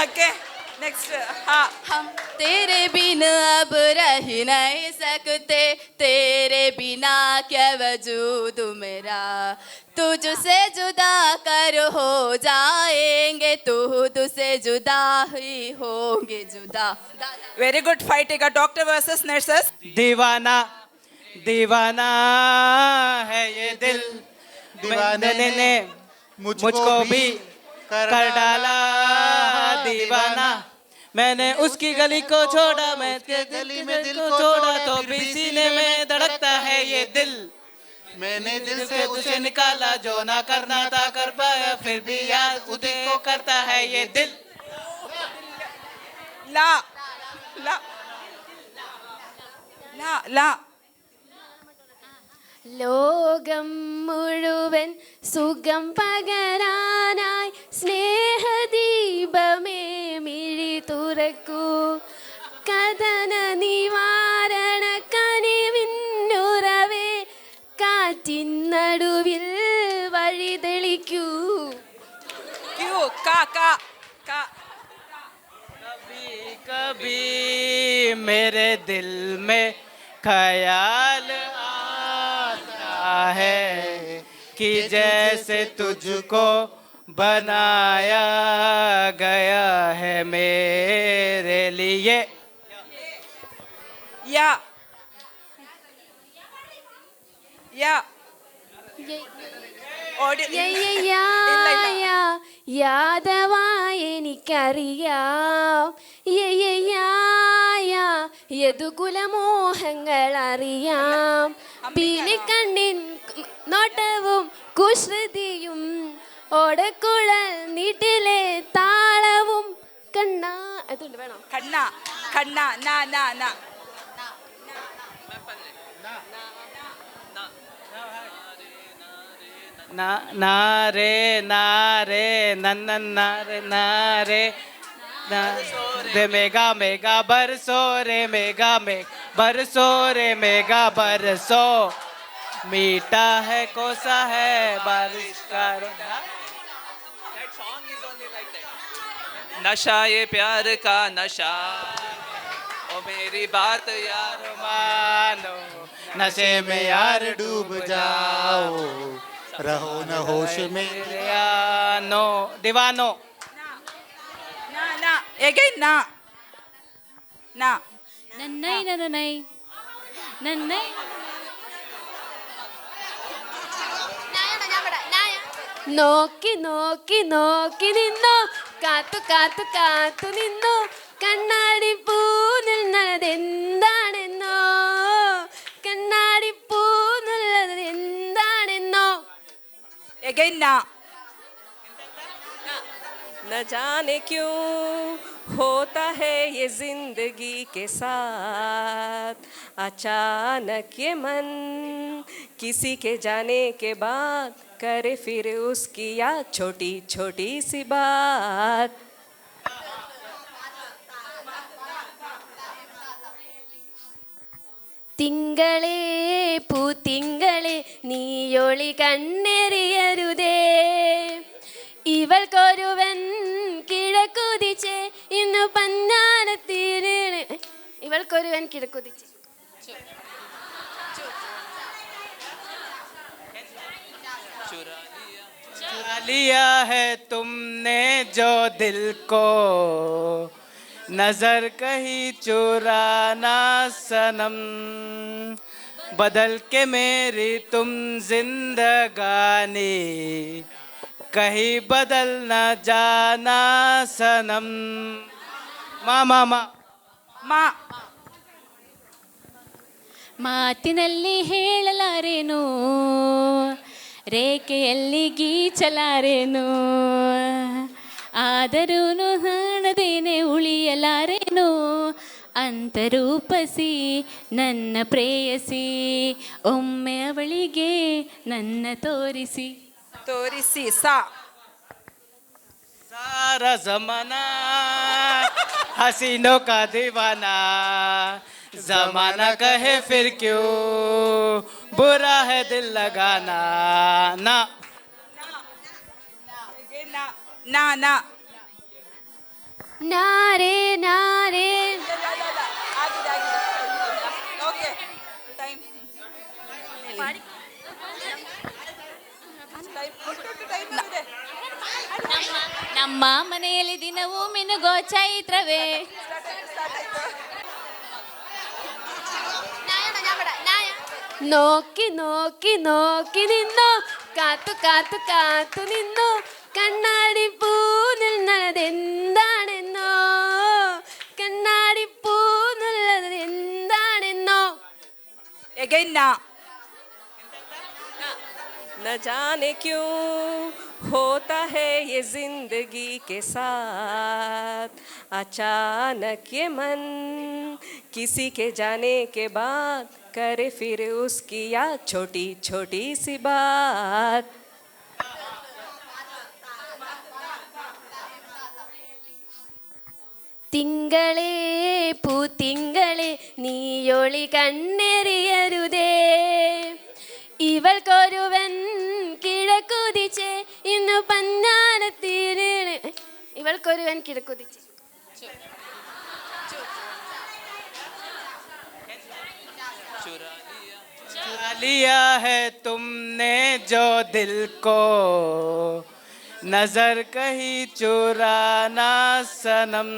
Okay next. ಹಾ हम तेरे बिन अब रह नहीं सकते तेरे बिना क्या वजूद मेरा तुझसे जुदा कर हो जाएंगे तुझसे जुदा ही होंगे जुदा. Very good fight. ಈಗ ಡಾಕ್ಟರ್ ವರ್ಸಸ್ ನರ್ಸಸ್. दीवाना दीवाना है ये दिल दीवाने ने मुझको भी कर डाला दीवाना. मैंने उसकी गली को छोड़ा मैं उसके गली में दिल को छोड़ा तो भी सीने में धड़कता है ये दिल. मैंने दिल से उसे निकाला जो ना करना था कर पाया फिर भी याद उसी को करता है ये दिल. ಲಾ ಲಾ ಲಾ ಲಾ. ലോകം മുഴുവൻ സുഖം പകരാനായി സ്നേഹദീപമേ മിഴി തുറക്കൂ കഥന നിവാരണ कभी मेरे दिल में ख्याल आता है कि जैसे तुझको बनाया गया है मेरे लिए. ಯಾ ಯಾ ഓടി യാദവാ എനിക്കറിയാം യദുകുലമോഹങ്ങൾ അറിയാം പിന്നെ കണ്ണിൻ നോട്ടവും കുശ്രുതിയും ഓടക്കുഴൽ നീട്ടിലെ താളവും കണ്ണ അതുണ്ട് വേണം കണ്ണ കണ്ണ ന ന ന नारे नारे नन्नन नारे नारे रे मेगा मेगा बरसो रे मेगा मेघ बरसो रे मेगा बरसो मीठा है कोसा है बारिश का नशा ये प्यार का नशा ओ मेरी बात यार मानो नशे में यार डूब जाओ रहो न होश में नो दीवानो ನ ನ ಎಗೈನ್ ನ ನ ನನ್ನೈ ನನ್ನೈ ನನ್ನೈ നോക്കി നോക്കി നോക്കി നിന്നോ കാത്തു കാത്തു കാത്തു നിന്നോ കണ്ണാടി പൂ നിന്നത് എന്താണെന്നോ കണ്ണാടി പൂ നിന്നത് എന്താണെന്നോ ಎಗೈನ್ ನ न जाने क्यों होता है ये जिंदगी के साथ अचानक ये मन किसी के जाने के बाद करे फिर उसकी याद छोटी छोटी सी बात. തിങ്കളേ പൂത്തിങ്കളെ നീയൊളി കണ്ണെറിയരുതേ ഇവൾക്കൊരുവൻ കിഴക്കുതിച്ച് ഇന്നു പഞ്ഞാനത്തീരണ് ഇവൾക്കൊരുവൻ കിഴക്കുതിച്ച് चुरा लिया है तुमने जो दिल को नजर कहीं चुराना सनम बदल के मेरी तुम जिंदगानी कहीं बदल न जाना सनम. मामा मा ಮಾ ಮಾತಿನಲ್ಲಿ ಹೇಳಲಾರೇನು ರೇಖೆಯಲ್ಲಿ ಗೀಚಲಾರೇನು ಆದರೂ ಹಾಡದೇನೆ ಉಳಿಯಲಾರೇನು ಅಂತರೂಪಸಿ ನನ್ನ ಪ್ರೇಯಸಿ ಒಮ್ಮೆ ಅವಳಿಗೆ ನನ್ನ ತೋರಿಸಿ ತೋರಿಸಿ ಸಾ सारा जमाना हसीनों का दीवाना जमाना कहे फिर क्यों बुरा है दिल लगाना. ना ನ ನ നാരേ നാരേ ಆಗಿದೆ ಆಗಿದೆ ಓಕೆ ಟೈಮ್ ನಮ್ಮ ಮನೆಯಲ್ಲಿ ದಿನವೂ ಮಿನುಗೋ ಚೈತ್ರವೇ നോക്കി നോക്കി നോക്കി നിന്നോ കാത്തു കാത്തു കാത്തു നിന്നോ കണ്ണാടി പൂ നിന്നത് എന്താണെന്നോ കണ്ണാടി പൂ നിന്നത് എന്താണെന്നോ ಎಗೈನ್ ನ न जाने क्यों होता है ये जिंदगी के साथ अचानक ये मन किसी के जाने के बाद करे फिर उसकी याद छोटी छोटी सी बात. തിങ്കളേ പൂത്തിങ്കളെ നീയൊളി കണ്ണെറിയരുതേ ഇവൾക്കൊരുവൻ കിഴക്കുതിച്ച് ഇന്നു പഞ്ഞാനത്തീരണ് ഇവൾക്കൊരുവൻ കിഴക്കുതിച്ച് लिया है तुमने जो दिल को नजर कहीं चुराना सनम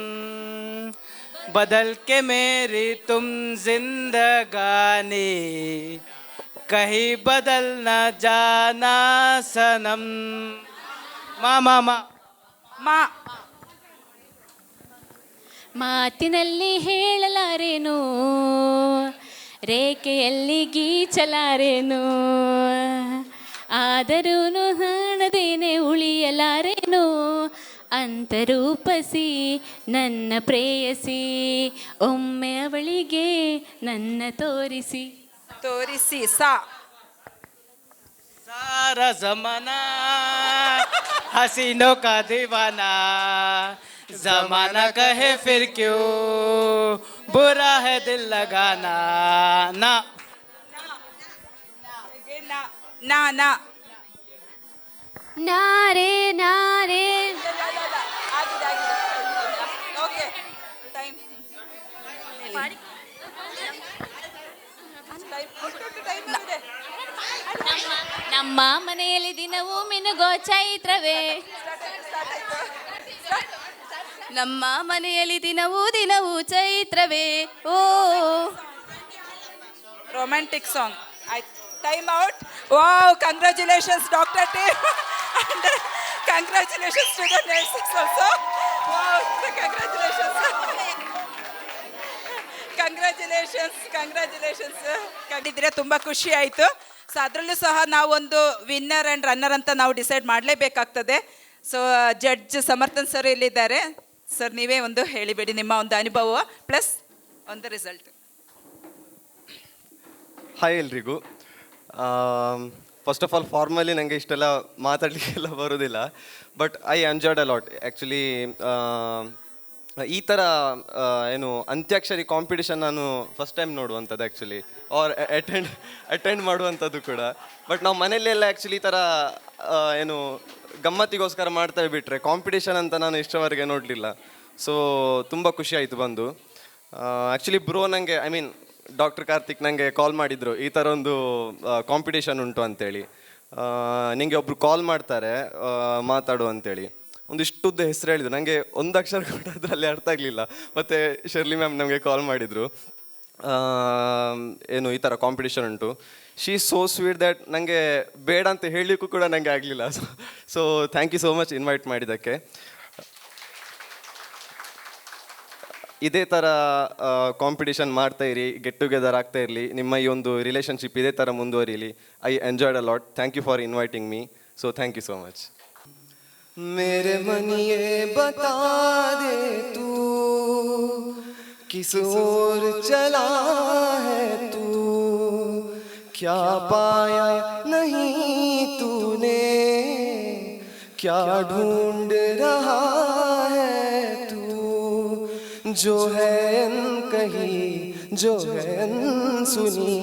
बदल के मेरी तुम जिंदगानी कहीं बदल न जाना सनम मा मा मा ಮಾ ಮಾತಿನಲ್ಲಿ ಹೇಳಲಾರೇನು ರೇಖೆಯಲ್ಲಿ ಗೀಚಲಾರೇನು ಆದರೂ ಕಾಣದೇನೆ ಉಳಿಯಲಾರೇನು ಅಂತರೂಪಸಿ ನನ್ನ ಪ್ರೇಯಸಿ ಒಮ್ಮೆ ಅವಳಿಗೆ ನನ್ನ ತೋರಿಸಿ ತೋರಿಸಿ ಸಾ सारा जमाना हसीनों का दीवाना जमाना कहे फिर क्यों बुरा है दिल लगाना ना ನಾ ನಾ ನಾರೇ ನಾರೇ ಓಕೆ ಟೈಮ್ ನಮ್ಮ ಮನೆಯಲ್ಲಿ ದಿನವೂ ಮಿನುಗೋ ಚೈತ್ರವೇ ನಮ್ಮ ಮನೆಯಲ್ಲಿ ದಿನವೂ ಚೈತ್ರವೇ ಓ ರೊಮ್ಯಾಂಟಿಕ್ ಸಾಂಗ್ ಆಯ್ತು time out wow congratulations doctor team and congratulations to the nurses also wow congratulations ಕಂಡಿದ್ರೆ ತುಂಬ ಖುಷಿ ಆಯಿತು. ಸೊ ಅದರಲ್ಲೂ ಸಹ ನಾವೊಂದು ವಿನ್ನರ್ ಆ್ಯಂಡ್ ರನ್ನರ್ ಅಂತ ನಾವು ಡಿಸೈಡ್ ಮಾಡಲೇಬೇಕಾಗ್ತದೆ. ಸೊ ಜಡ್ಜ್ ಸಮರ್ಥನ್ ಸರ್ ಇಲ್ಲಿದ್ದಾರೆ. ಸರ್ ನೀವೇ ಒಂದು ಹೇಳಿಬಿಡಿ ನಿಮ್ಮ ಒಂದು ಅನುಭವ ಪ್ಲಸ್ ಒಂದು ರಿಸಲ್ಟ್. ಹಾಯ್ ಎಲ್ರಿಗೂ. ಫಸ್ಟ್ ಆಫ್ ಆಲ್ ಫಾರ್ಮಲಿ ನನಗೆ ಇಷ್ಟೆಲ್ಲ ಮಾತಾಡಲಿಕ್ಕೆಲ್ಲ ಬರೋದಿಲ್ಲ, but I enjoyed a lot actually. ಈ ಥರ ಏನು ಅಂತ್ಯಾಕ್ಷರಿ ಕಾಂಪಿಟಿಷನ್ ನಾನು ಫಸ್ಟ್ ಟೈಮ್ ನೋಡುವಂಥದ್ದು ಆ್ಯಕ್ಚುಲಿ, ಆರ್ ಅಟೆಂಡ್ ಮಾಡುವಂಥದ್ದು ಕೂಡ. ಬಟ್ ನಾವು ಮನೆಯಲ್ಲೆಲ್ಲ ಆ್ಯಕ್ಚುಲಿ ಈ ಥರ ಏನು ಗಮ್ಮತ್ತಿಗೋಸ್ಕರ ಮಾಡ್ತೇವೆ ಬಿಟ್ಟರೆ ಕಾಂಪಿಟಿಷನ್ ಅಂತ ನಾನು ಇಷ್ಟವರೆಗೆ ನೋಡಲಿಲ್ಲ. ಸೊ ತುಂಬ ಖುಷಿ ಆಯಿತು ಬಂದು. ಆ್ಯಕ್ಚುಲಿ ಬ್ರೋ ನನಗೆ ಐ ಮೀನ್ ಡಾಕ್ಟರ್ ಕಾರ್ತಿಕ್ ನನಗೆ ಕಾಲ್ ಮಾಡಿದರು, ಈ ಥರ ಒಂದು ಕಾಂಪಿಟೇಷನ್ ಉಂಟು ಅಂತೇಳಿ. ನಿಮಗೆ ಒಬ್ಬರು ಕಾಲ್ ಮಾಡ್ತಾರೆ ಮಾತಾಡು ಅಂತೇಳಿ. ಒಂದಿಷ್ಟುದ್ದ ಹೆಸರು ಹೇಳಿದ್ರು, ನನಗೆ ಒಂದು ಅಕ್ಷರ ಕೂಡ ಅದರಲ್ಲಿ ಅರ್ಥ ಆಗಲಿಲ್ಲ. ಮತ್ತು ಶರ್ಲಿ ಮ್ಯಾಮ್ ನಮಗೆ ಕಾಲ್ ಮಾಡಿದರು, ಏನು ಈ ಥರ ಕಾಂಪಿಟೇಷನ್ ಉಂಟು. ಶೀ ಸೋ ಸ್ವೀಟ್ ದ್ಯಾಟ್ ನನಗೆ ಬೇಡ ಅಂತ ಹೇಳಲಿಕ್ಕೂ ಕೂಡ ನನಗೆ ಆಗಲಿಲ್ಲ. So thank you so much invite ಮಾಡಿದ್ದಕ್ಕೆ. ಇದೇ ಥರ ಕಾಂಪಿಟೇಷನ್ ಮಾಡ್ತಾ ಇರಿ, ಗೆಟ್ ಟುಗೆದರ್ ಆಗ್ತಾ ಇರಲಿ, ನಿಮ್ಮ ಈ ಒಂದು ರಿಲೇಷನ್ಶಿಪ್ ಇದೇ ಥರ ಮುಂದುವರಿಲಿ. I enjoyed a lot. Thank you for inviting me. So thank you so much. मेरे मन ये बता दे तू किस ओर चला है तू, क्या पाया नहीं तूने, क्या ढूंढ रहा है तू, जो है अनकही जो है अनसुनी,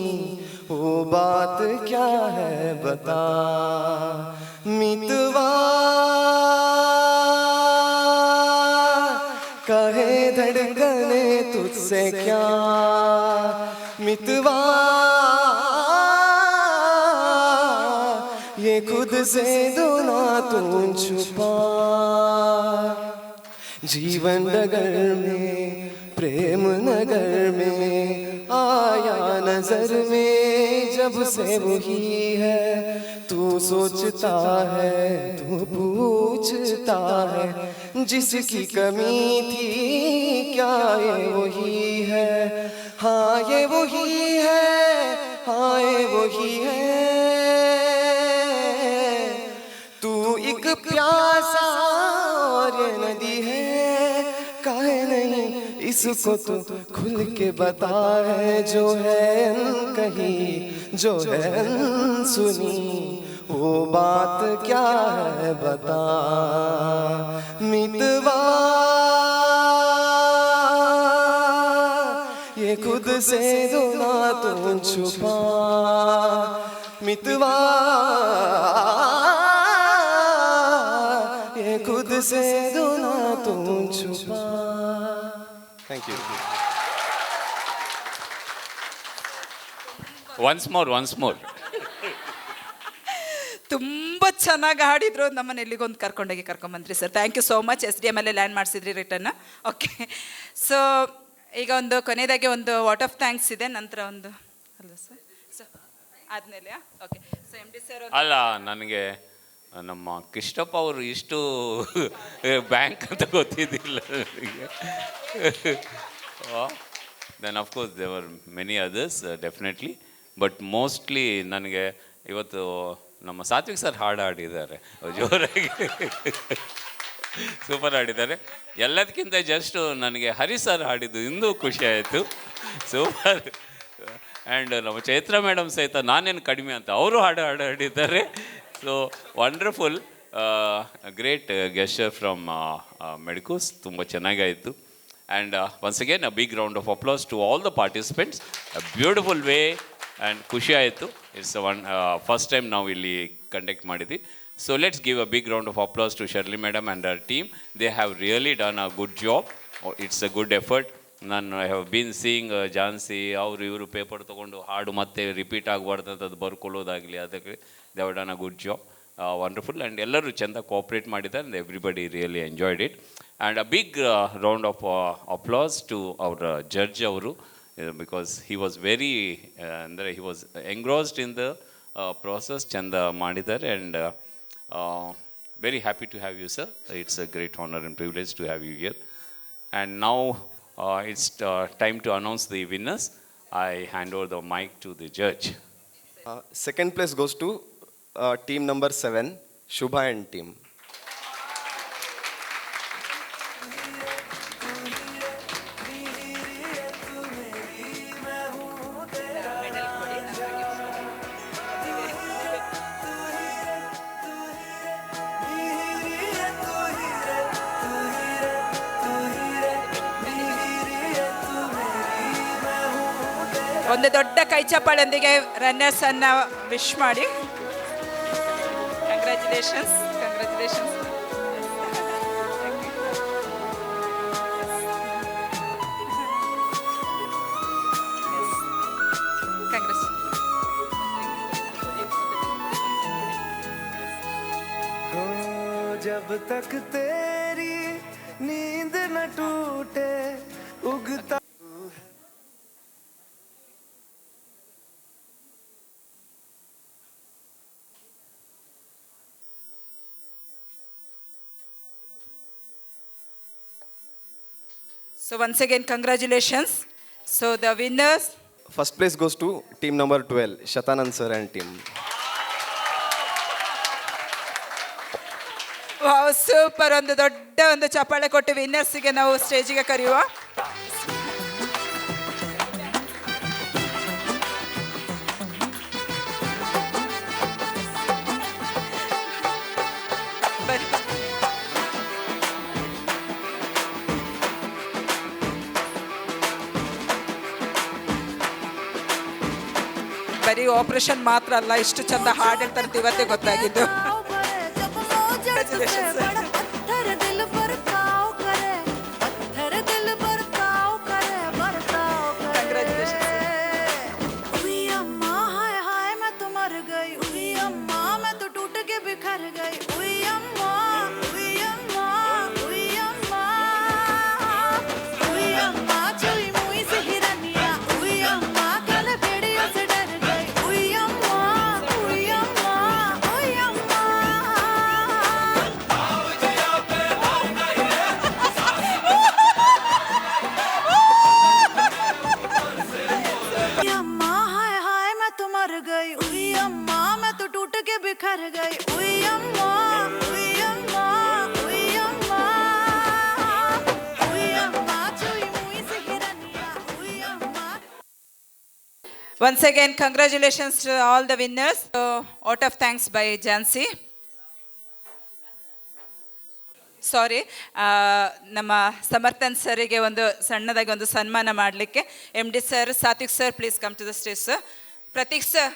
वो बात क्या है बता मितवा, कहे धड़कने तुझसे क्या मितवा, ये खुद से दो ना तू छुपा, जीवन नगर में प्रेम नगर में आया नजर में जब से वही है, तू सोचता है तू पूछता है, जिसकी कमी थी क्या ये वही है, हाँ ये वही है, हाँ ये वही है, तू एक प्यासा और ये नदी है, काहे नहीं इसको तो खुल के बता है, जो है अनकही जो है अनसुनी, वो बात क्या है बता मितवा, ये खुद से दो ना तुम छुपा मितवा, ये खुद से दो ना तुम छुपा. Thank you. Once more. ತುಂಬ ಚೆನ್ನಾಗಿ ಹಾಡಿದ್ರು. ನಮ್ಮನ್ನ ಎಲ್ಲಿಗೊಂದು ಕರ್ಕೊಂಬಂದ್ರಿ sir. Thank you so much. SDM ಅಲ್ಲೇ ಲ್ಯಾಂಡ್ ಮಾಡಿಸಿದ್ರಿ ರಿಟರ್ನ್. ಓಕೆ, ಸೊ ಈಗ ಒಂದು ಕೊನೆಯದಾಗಿ ಒಂದು ವಾಟ್ ಆಫ್ ಥ್ಯಾಂಕ್ಸ್ ಇದೆ, ನಂತರ ಒಂದು ಅಲ್ವಾ ಸರ್? ಸೊ ಆದಮೇಲೆ ಓಕೆ, ಸೊ MD ಸರ್ ಅಲ್ಲ, ನನಗೆ ನಮ್ಮ ಕೃಷ್ಣಪ್ಪ ಅವರು ಇಷ್ಟು ಬ್ಯಾಂಕ್ ಅಂತ ಗೊತ್ತಿದ್ದಿಲ್ಲ ನನಗೆ. ದೆನ್ ಅಫ್ಕೋರ್ಸ್ ದೇವರ್ many others definitely, but mostly ನನಗೆ ಇವತ್ತು ನಮ್ಮ ಸಾತ್ವಿಕ್ ಸರ್ ಹಾಡು ಹಾಡಿದ್ದಾರೆ ಜೋರಾಗಿ, ಸೂಪರ್ ಹಾಡಿದ್ದಾರೆ. ಎಲ್ಲದಕ್ಕಿಂತ ಜಸ್ಟು ನನಗೆ ಹರಿ ಸರ್ ಹಾಡಿದ್ದು ಇನ್ನೂ ಖುಷಿ ಆಯಿತು, ಸೂಪರ್. ಆ್ಯಂಡ್ ನಮ್ಮ ಚೈತ್ರ ಮೇಡಮ್ ಸಹಿತ ನಾನೇನು ಕಡಿಮೆ ಅಂತ ಅವರು ಹಾಡಿದ್ದಾರೆ. So wonderful, great gesture from medicos, ತುಂಬ ಚೆನ್ನಾಗಾಯಿತು. And once again a big round of applause to all the participants. A beautiful way and ಖುಷಿ ಆಯಿತು. ಇಟ್ಸ್ ಫಸ್ಟ್ ಟೈಮ್ ನಾವು ಇಲ್ಲಿ ಕಂಡಕ್ಟ್ ಮಾಡಿದ್ವಿ. So let's give a big round of applause to Shirley madam and our team. They have really done a good job. It's a good effort. ನಾನು have been seeing Jancy ಅವರು ಇವರು paper ತೊಗೊಂಡು ಹಾಡು ಮತ್ತೆ repeat ಆಗಬಾರ್ದು ಅಂತ ಅದು ಬರ್ಕೊಳ್ಳೋದಾಗಲಿ, ಅದಕ್ಕೆ they have done a good job. Wonderful. And ಎಲ್ಲರೂ ಚೆಂದ ಕೋಆಪ್ರೇಟ್ ಮಾಡಿದ್ದಾರೆ. And everybody really enjoyed it. And a big round of applause to ಅವರ ಜಡ್ಜ್ ಅವರು, ಬಿಕಾಸ್ ಹಿ ವಾಸ್ ವೆರಿ ಅಂದರೆ he was engrossed in the process. ಚೆಂದ ಮಾಡಿದ್ದಾರೆ. And very happy to have you sir. It's a great honour and privilege to have you here. And now it's time to announce the winners. I hand over the mic to the judge. Second place goes to team number 7, Shubha and team. ಒಂದು ದೊಡ್ಡ ಕೈ ಚಪ್ಪಾಳೊಂದಿಗೆ runners ಅನ್ನ wish ಮಾಡಿ. Congratulations, congratulations. जब तक तेरी नींद न टूटे उगता. So once again, congratulations. So the winners. First place goes to team number 12, Shatanand sir and team. Wow, super. ಒಂದು ದೊಡ್ಡ ಒಂದು ಚಪ್ಪಾಳೆ ಕೊಟ್ಟು ವಿನ್ನರ್ಸ್ಗೆ ನಾವು ಸ್ಟೇಜಿಗೆ ಕರೆಯುವ. ಬರೀ ಆಪರೇಷನ್ ಮಾತ್ರ ಅಲ್ಲ, ಇಷ್ಟು ಚಂದ ಹಾಡು ಹೇಳ್ತಾರೆ ಅಂತ ಇವತ್ತೇ ಗೊತ್ತಾಗಿದ್ದು. Once again, congratulations to all the winners. So, vote of thanks by Jansi. ಸಾರಿ, ನಮ್ಮ ಸಮರ್ಥನ್ ಸರಿಗೆ ಒಂದು ಸಣ್ಣದಾಗಿ ಒಂದು ಸನ್ಮಾನ ಮಾಡಲಿಕ್ಕೆ MD sir, Satvik sir, please come to the stage sir. Prateek sir.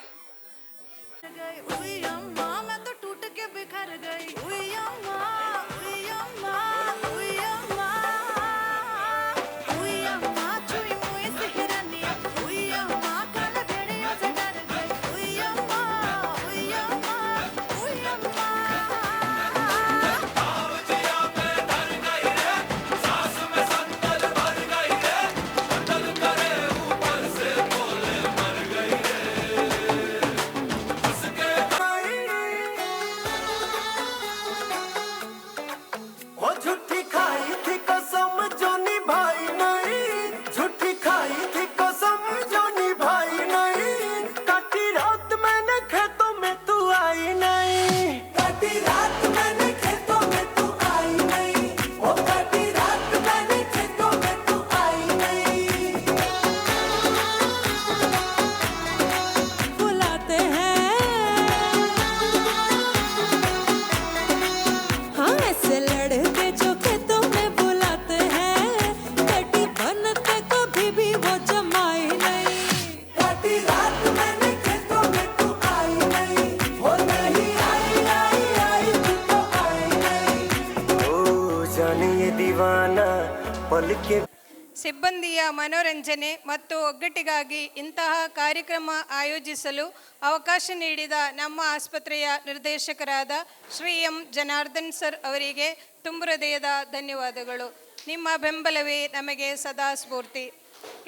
ಸಿಬ್ಬಂದಿಯ ಮನೋರಂಜನೆ ಮತ್ತು ಒಗ್ಗಟ್ಟಿಗಾಗಿ ಇಂತಹ ಕಾರ್ಯಕ್ರಮ ಆಯೋಜಿಸಲು ಅವಕಾಶ ನೀಡಿದ ನಮ್ಮ ಆಸ್ಪತ್ರೆಯ ನಿರ್ದೇಶಕರಾದ ಶ್ರೀ ಎಂ ಜನಾರ್ದನ್ ಸರ್ ಅವರಿಗೆ ತುಂಬ ಹೃದಯದ ಧನ್ಯವಾದಗಳು. ನಿಮ್ಮ ಬೆಂಬಲವೇ ನಮಗೆ ಸದಾ ಸ್ಫೂರ್ತಿ.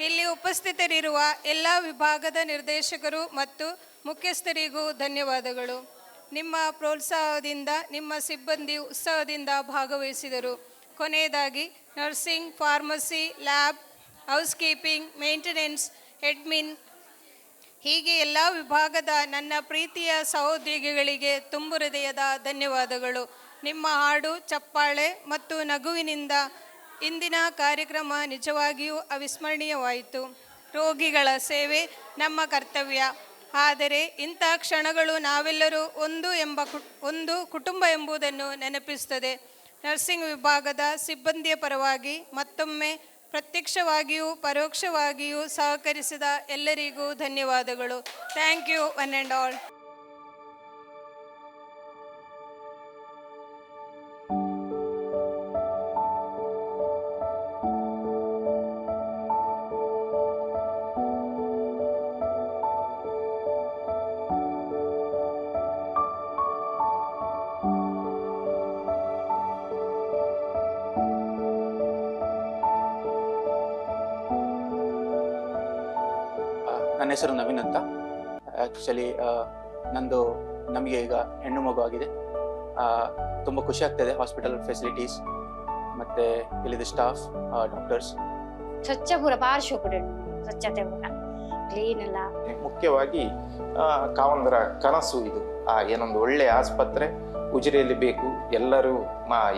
ಇಲ್ಲಿ ಉಪಸ್ಥಿತರಿರುವ ಎಲ್ಲ ವಿಭಾಗದ ನಿರ್ದೇಶಕರು ಮತ್ತು ಮುಖ್ಯಸ್ಥರಿಗೂ ಧನ್ಯವಾದಗಳು. ನಿಮ್ಮ ಪ್ರೋತ್ಸಾಹದಿಂದ ನಿಮ್ಮ ಸಿಬ್ಬಂದಿ ಉತ್ಸಾಹದಿಂದ ಭಾಗವಹಿಸಿದರು. ಕೊನೆಯದಾಗಿ nursing, pharmacy, lab, house keeping, maintenance, admin ಹೀಗೆ ಎಲ್ಲ ವಿಭಾಗದ ನನ್ನ ಪ್ರೀತಿಯ ಸಹೋದ್ಯೋಗಿಗಳಿಗೆ ತುಂಬ ಹೃದಯದ ಧನ್ಯವಾದಗಳು. ನಿಮ್ಮ ಹಾಡು, ಚಪ್ಪಾಳೆ ಮತ್ತು ನಗುವಿನಿಂದ ಇಂದಿನ ಕಾರ್ಯಕ್ರಮ ನಿಜವಾಗಿಯೂ ಅವಿಸ್ಮರಣೀಯವಾಯಿತು. ರೋಗಿಗಳ ಸೇವೆ ನಮ್ಮ ಕರ್ತವ್ಯ, ಆದರೆ ಇಂಥ ಕ್ಷಣಗಳು ನಾವೆಲ್ಲರೂ ಒಂದು ಕುಟುಂಬ ಎಂಬುದನ್ನು ನೆನಪಿಸುತ್ತದೆ. ನರ್ಸಿಂಗ್ ವಿಭಾಗದ ಸಿಬ್ಬಂದಿಯ ಪರವಾಗಿ ಮತ್ತೊಮ್ಮೆ ಪ್ರತ್ಯಕ್ಷವಾಗಿಯೂ ಪರೋಕ್ಷವಾಗಿಯೂ ಸಹಕರಿಸಿದ ಎಲ್ಲರಿಗೂ ಧನ್ಯವಾದಗಳು. Thank you one and all. ನನ್ನ ಹೆಸರು ನವೀನ್ ಅಂತ. ಆ್ಯಕ್ಚುಲಿ ನಮಗೆ ಈಗ ಹೆಣ್ಣು ಮಗು ಆಗಿದೆ. ತುಂಬ ಖುಷಿ ಆಗ್ತಾಯಿದೆ. ಹಾಸ್ಪಿಟಲ್ ಫೆಸಿಲಿಟೀಸ್ ಮತ್ತು ಇಲ್ಲಿದ್ದು ಸ್ಟಾಫ್, ಡಾಕ್ಟರ್ಸ್ ಸ್ವಚ್ಛ ಪೂರ ಭಾರಿ ಶೋಕುಡು ಸ್ವಚ್ಛತೆ ಪೂರ ಕ್ಲೀನ್ ಎಲ್ಲ. ಮುಖ್ಯವಾಗಿ ಕಾವಂದರ ಕನಸು ಇದು. ಏನೊಂದು ಒಳ್ಳೆಯ ಆಸ್ಪತ್ರೆ ಉಜಿರೆಯಲ್ಲಿ ಬೇಕು. ಎಲ್ಲರೂ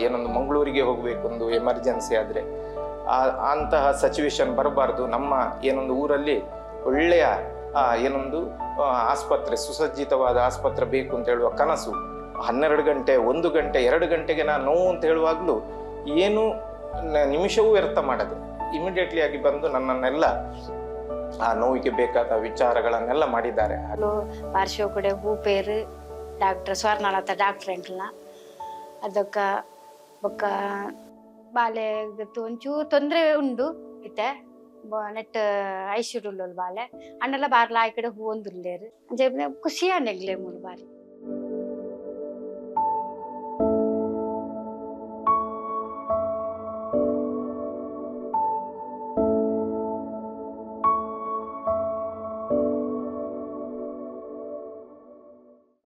ಏನೊಂದು ಮಂಗಳೂರಿಗೆ ಹೋಗಬೇಕು, ಒಂದು ಎಮರ್ಜೆನ್ಸಿ ಆದರೆ ಅಂತಹ ಸಿಚುವೇಶನ್ ಬರಬಾರ್ದು. ನಮ್ಮ ಏನೊಂದು ಊರಲ್ಲಿ ಒಳ್ಳೆಯ ಏನೊಂದು ಆಸ್ಪತ್ರೆ, ಸುಸಜ್ಜಿತವಾದ ಆಸ್ಪತ್ರೆ ಬೇಕು ಅಂತ ಹೇಳುವ ಕನಸು 12 ಗಂಟೆ 1 ಗಂಟೆ 2 ಗಂಟೆಗೆ ನಾನು ನೋವು ಅಂತ ಹೇಳುವಾಗಲೂ ಏನು ನಿಮಿಷವೂ ವ್ಯರ್ಥ ಮಾಡದೆ ಇಮಿಡಿಯೇಟ್ಲಿ ಆಗಿ ಬಂದು ನನ್ನನ್ನೆಲ್ಲ ಆ ನೋವಿಗೆ ಬೇಕಾದ ವಿಚಾರಗಳನ್ನೆಲ್ಲ ಮಾಡಿದ್ದಾರೆ. ಪಾರ್ಶ್ವ ಕೂಡ ಹೂಪೇರು ಡಾಕ್ಟರ್ ಸ್ವರ್ಣಲತ ಡಾಕ್ಟರ್ ಎಂಟ್ಲನ ಅದಕ್ಕ ಬೊಕ್ಕ ಬಾಲೆ ಒಂಚೂರು ತೊಂದರೆ ಉಂಡು ಇತ್ತೆ ನೆಟ್ ಐಶ್ವರ್ಯ ಬಾಲೆ ಅಣ್ಣೆಲ್ಲ ಬಾರ್ಲ ಆ ಕಡೆ ಹೂ ಒಂದುಲ್ಲೇರು ಖುಷಿ ಅನ್ನೆಗ್ಲೇ ಮೂರು ಬಾರಿ.